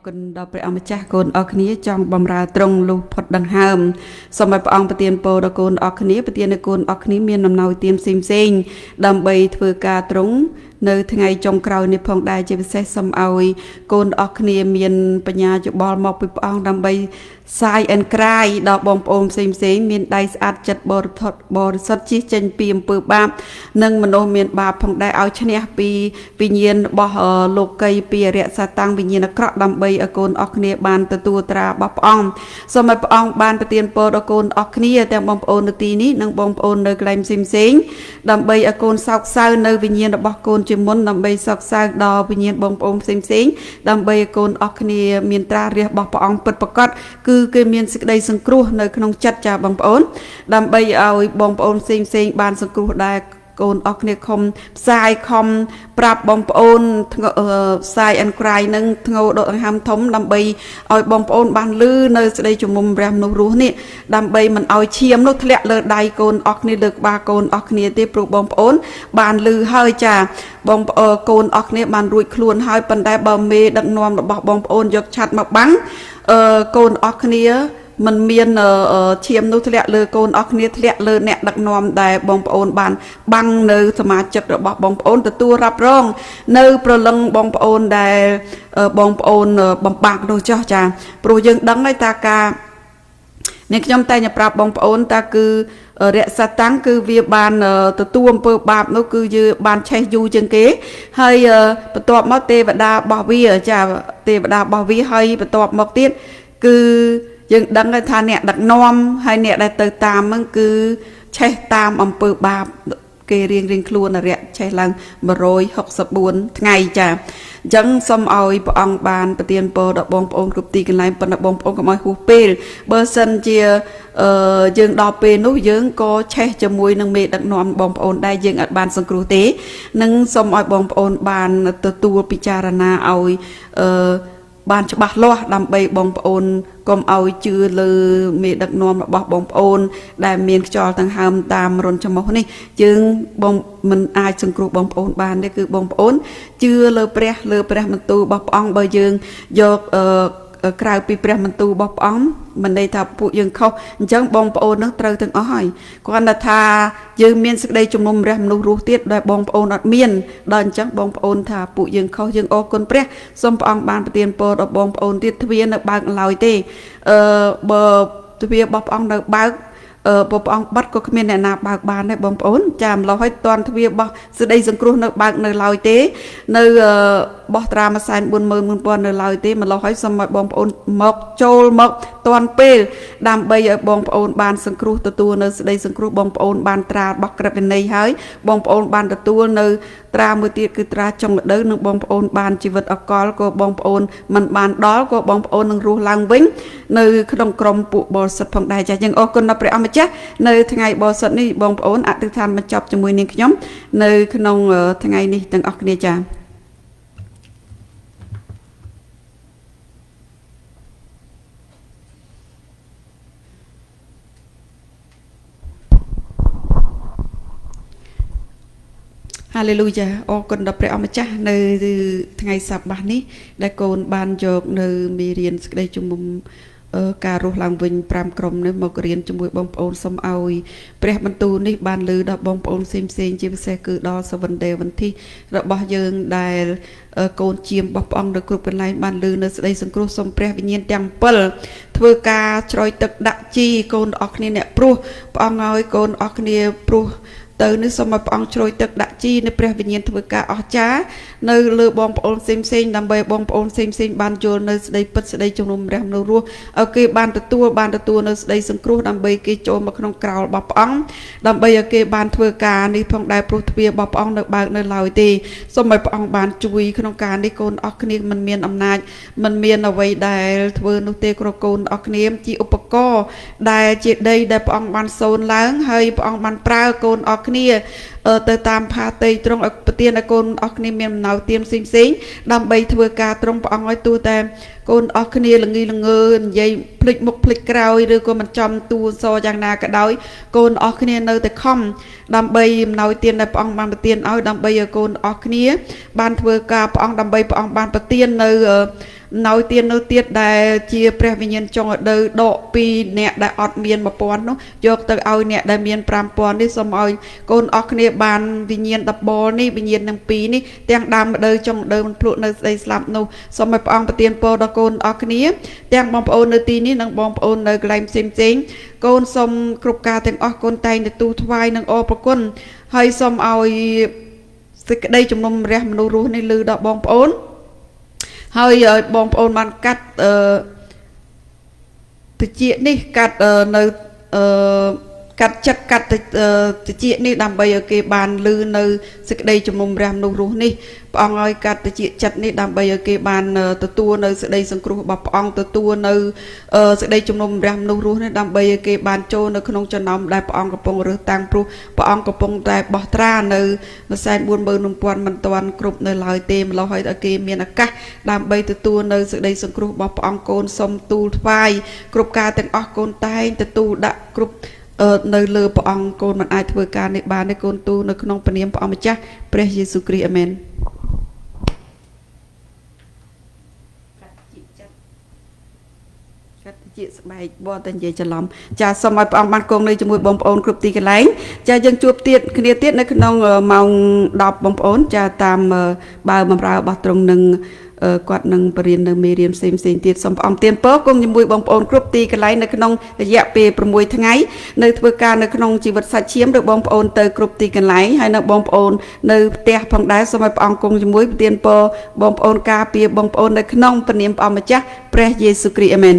គុណដល់ព្រះអង្គម្ចាស់កូនអរគ្នាចង់បំរើត្រង់លុះផុតដង្ហើមសូមឲ្យព្រះអង្គប្រទានពរដល់កូនអរគ្នាប្រទានឲ្យកូនអរគ្នាមានដំណោយទានផ្សេងៗដើម្បីធ្វើការត្រង់នៅថ្ងៃចុងក្រោយនេះផងដែរជាពិសេសសូមឲ្យកូនអរគ្នាមានបញ្ញាយោបល់មកពីព្រះអង្គដើម្បីសាយអិនក្រាយដល់បងប្អូនផ្សេងៗមានដៃស្អាតចិត្តបរិសុទ្ធជិះចេញពីអំពើបាបនិងមនុស្សមានបាបផងដែរឲ្យឈ្នះពីវិញ្ញាណរបស់លោកីពីអរិយសាតាំងវិញ្ញាណអាក្រក់ដើម្បីឲ្យកូនអរគ្នាបានទទួលត្រារបស់ព្រះអង្គសូមឲ្យព្រះអង្គបានប្រទានពរដល់កូនអរគ្នាទាំងបងប្អូននៅទីនេះនិងបងប្អូននៅកន្លែងផ្សេងៗដើម្បីឲ្យកូនសោកសៅនៅវិញ្ញាណរបស់កូនជាមុនដើម្បីសោកសៅដល់វិញ្ញាណបងប្អូនផ្សេងៗដើម្បីឲ្យកូនអរគ្នាមានត្រារាសរបស់ព្រះអង្គពិតប្រាកដគឺគេមានសេចក្តីសង្គ្រោះនៅក្នុងចិត្តចាបងប្អូនដើម្បីឲ្យបងប្អូនផ្សេងៗបានសង្គ្រោះដែរកូនអរគ្នាខំផ្សាយខំប្រាប់បងប្អូនផ្សាយអិនក្រៃនឹងធ្ងោដកដង្ហើមធំដើម្បីឲ្យបងប្អូនបានលឺនៅសេចក្តីជំនុំព្រះមនុស្សរស់នេះដើម្បីមិនឲ្យឈាមនោះធ្លាក់លើដៃកូនអរគ្នាលើក្បាលកូនអរគ្នាទេព្រោះបងប្អូនបានលឺហើយចាបងប្អូនកូនអរគ្នាបានរួចខ្លួនហើយប៉ុន្តែបើមេដឹកនាំរបស់បងប្អូនយកឆាត់មកបាំងកូនអរគ្នាมันមានឈាមនោះធ្លាក់លើកូនអរគ្នាធ្លាក់លើអ្នកដឹកនាំដែលបងប្អូនបានបាំងនៅសមាជិករបស់បងប្អូនទទួលរ៉ាប់រងនៅប្រលឹងបងប្អូនដែលបងប្អូនបំបាក់នោះចោះចាព្រោះយើងដឹងហើយតាការនេះខ្ញុំតែញប្រាប់បងប្អូនតាគឺរក្សាតាំងគឺវាបានទទួលអំពើបាបនោះគឺយើងបានឆេះយូរជាងគេហើយបន្ទាប់មកទេវតារបស់វាចាទេវតារបស់វាហើយបន្ទាប់មកទៀតគឺយើងដឹងថាអ្នកដឹកនាំហើយអ្នកដែលទៅតាមហ្នឹងគឺឆេះតាមអំពើបាបគេរៀងខ្លួនអរិយឆេះឡើង164ថ្ងៃចាអញ្ចឹងសូមឲ្យព្រះអង្គបានប្រទានពរដល់បងប្អូនគ្រប់ទីកន្លែងប៉ុន្តែបងប្អូនកុំឲ្យហួសពេលបើសិនជាយើងដល់ពេលនោះយើងក៏ឆេះជាមួយនឹងមេដឹកនាំបងប្អូនដែរយើងអាចបានសង្គ្រោះទេនឹងសូមឲ្យបងប្អូនបានទទួលពិចារណាឲ្យបានច្បាស់លាស់ដើម្បីបងប្អូនកុំឲ្យជឿលើមេដឹកនាំរបស់បងប្អូនដែលមានខ្យល់ដង្ហើមតាមរុនច្រមុះនេះយើងបងមិនអាចសង្គ្រោះបងប្អូនបានទេគឺបងប្អូនជឿលើព្រះបន្ទូលរបស់ព្រះអង្គបើយើងយកក្រៅពីព្រះបន្ទូលរបស់ព្រះអង្គមិនន័យថាពួកយើងខុសអញ្ចឹងបងប្អូននឹងត្រូវទាំងអស់ហើយគ្រាន់តែថាយើងមានសេចក្តីជំនុំរះមនុស្សរស់ទៀតដែលបងប្អូនអត់មានដល់អញ្ចឹងបងប្អូនថាពួកយើងខុសយើងអរគុណព្រះសូមព្រះអង្គបានប្រទានពរដល់បងប្អូនទៀតទ្វារនៅបើកឡើយទេបើទ្វាររបស់ព្រះអង្គនៅបើកព្រះអង្គបាត់ក៏គ្មានអ្នកណាបើកបានដែរបងប្អូនចាំឡោះឲ្យតន់ទ្វាររបស់សេចក្តីសង្គ្រោះនៅបើកនៅឡើយទេនៅបោះត្រាមួយ140,000នៅឡើយទេម្លោះឲ្យសូមឲ្យបងប្អូនមកចូលមកតន់ពេលដើម្បីឲ្យបងប្អូនបានសង្គ្រោះទទួលនៅសេចក្តីសង្គ្រោះបងប្អូនបានត្រារបស់ក្រឹតវិន័យហើយបងប្អូនបានទទួលនៅត្រាមួយទៀតគឺត្រាចុងរដូវនឹងបងប្អូនបានជីវិតអកលក៏បងប្អូនមិនបានដល់ក៏បងប្អូននឹងរស់ឡើងវិញនៅក្នុងក្រុមពួកបរិសុទ្ធផងដែរចា៎យើងអរគុណដល់ព្រះអង្គម្ចាស់នៅថ្ងៃបរិសុទ្ធនេះបងប្អូនអធិដ្ឋានបញ្ចប់ជាមួយនាងខ្ញុំនៅក្នុងថ្ងៃនេះទាំងអស់គ្នាចា៎ហាឡេលូយ៉ាអរគុណដល់ព្រះអង្គម្ចាស់នៅថ្ងៃសប្តាហ៍នេះដែលកូនបានយកនៅមេរៀនសេចក្តីជំនុំការរស់ឡើងវិញ5ក្រុមនេះមករៀនជាមួយបងប្អូនសូមឲ្យព្រះបន្ទូលនេះបានលើដល់បងប្អូនផ្សេងជាពិសេសគឺដល់សវណ្ណេវន្ធីរបស់យើងដែលកូនជាមរបស់ព្រះអង្គនៅគ្រប់កន្លែងបានលើនៅស្ដីសង្គ្រោះសូមព្រះវិញ្ញាណទាំង7ធ្វើការច្រោយទឹកដាក់ជីកូនអរគ្នាអ្នកព្រោះព្រះអង្គឲ្យកូនអរគ្នាព្រោះទៅនេះសូមឲ្យព្រះអង្គជ្រោយទឹកដាក់ជីនៅព្រះវិញ្ញាណធ្វើការអស្ចារ្យនៅលើបងប្អូនផ្សេងដើម្បីបងប្អូនផ្សេងបានយល់នៅស្ដីពិតស្ដីជំនុំរះមនុស្សរស់ឲ្យគេបានទទួលនៅស្ដីសង្គ្រោះដើម្បីគេចូលមកក្នុងក្រោលរបស់ព្រះអង្គដើម្បីឲ្យគេបានធ្វើការនេះផងដែរព្រោះទ្វាររបស់ព្រះអង្គនៅបើកនៅឡើយទេសូមឲ្យព្រះអង្គបានជួយក្នុងការនេះកូនអរគ្នាមិនមានអំណាចមិនមានអ្វីដែលធ្វើនោះទេគ្រាន់កូនអរគ្នាជាឧបករណ៍ដែលជាដីដែលព្រះអង្គបានសូនឡើងហើយព្រះអង្គបានប្រើកូនអរគ្នាទៅតាមផាតីត្រង់ឲ្យប្រទានឲ្យកូនអរគ្នាមានអំណោយទានផ្សេងដើម្បីធ្វើការត្រង់ព្រះអង្គឲ្យទូតែកូនអរគ្នាល្ងីល្ងើនិយាយភ្លេចមុខភ្លេចក្រោយឬក៏មិនចំតួសយ៉ាងណាក៏ដោយកូនអរគ្នានៅតែខំដើម្បីអំណោយទានដែលព្រះអង្គបានប្រទានឲ្យដើម្បីឲ្យកូនអរគ្នាបានធ្វើការព្រះអង្គដើម្បីព្រះអង្គបានប្រទាននៅ ណោទៀននៅទៀតដែលជាព្រះវិញ្ញាណចង់ឲ្យដកពីអ្នកដែលអត់មាន1000នោះយកទៅឲ្យអ្នកដែលមាន5000នេះសូមឲ្យកូនអស់គ្នាបានវិញ្ញាណដបលនេះវិញ្ញាណទាំងពីរនេះទាំងដើមម្ដៅចុងម្ដៅមិនភ្លក់នៅស្ដីស្លាប់នោះសូមឲ្យព្រះអង្គប្រទានពរដល់កូនអស់គ្នាទាំងបងប្អូននៅទីនេះនិងបងប្អូននៅកន្លែងផ្សេងកូនសូមគ្រប់ការទាំងអស់កូនតែងទៅទូថ្វាយនិងអរព្រគុណហើយសូមឲ្យសេចក្តីជំនុំរះមនុស្សរស់នេះលើដល់បងប្អូនហើយបងប្អូនបានកាត់តិចនេះកាត់នៅកាត់ចិត្តកាត់តិចនេះដើម្បីឲ្យគេបានលឺនៅសេចក្តីជំនុំរះមនុស្សរស់នេះព្រះអង្គឲ្យកាត់តិចចិត្តនេះដើម្បីឲ្យគេបានទទួលនៅសេចក្តីសង្គ្រោះរបស់ព្រះអង្គទទួលនៅសេចក្តីជំនុំរះមនុស្សរស់នេះដើម្បីឲ្យគេបានចូលនៅក្នុងចំណោមដែលព្រះអង្គកំពុងរើសតាំងព្រោះព្រះអង្គកំពុងតែបោះត្រានៅ140,000មិនទាន់គ្រប់នៅឡើយទេម្ល៉េះឲ្យគេមានឱកាសដើម្បីទទួលនៅសេចក្តីសង្គ្រោះរបស់ព្រះអង្គកូនសូមទូលថ្វាយគ្រប់ការទាំងអស់កូនតែងទទួលដាក់គ្រប់នៅលើព្រះអង្គកូនមិនអាចធ្វើការនេះបានទេកូនទូនៅក្នុងព្រះនាមព្រះអង្គម្ចាស់ព្រះយេស៊ូវគ្រីស្ទអាមែនកាត់ជាស្បែកបោះតែនិយាយច្រឡំចាសូមឲ្យព្រះអង្គបានគង់នៅជាមួយបងប្អូនគ្រប់ទីកន្លែងចាយើងជួបគ្នាទៀតនៅក្នុងម៉ោង10បងប្អូនចាតាមបើបំរើរបស់ទ្រង់នឹងគាត់នឹងបរៀននៅមេរៀនផ្សេងទៀតសូមព្រះអង្គទានពរគង់ជាមួយបងប្អូនគ្រប់ទីកន្លែងនៅក្នុងរយៈពេល6ថ្ងៃនៅធ្វើការនៅក្នុងជីវិតសាច់ឈាមឬបងប្អូនទៅគ្រប់ទីកន្លែងហើយនៅបងប្អូននៅផ្ទះផងដែរសូមឲ្យព្រះអង្គគង់ជាមួយប្រទានពរបងប្អូនការពារបងប្អូននៅក្នុងព្រះនាមព្រះអង្គម្ចាស់ព្រះយេស៊ូវគ្រីស្ទអាមែន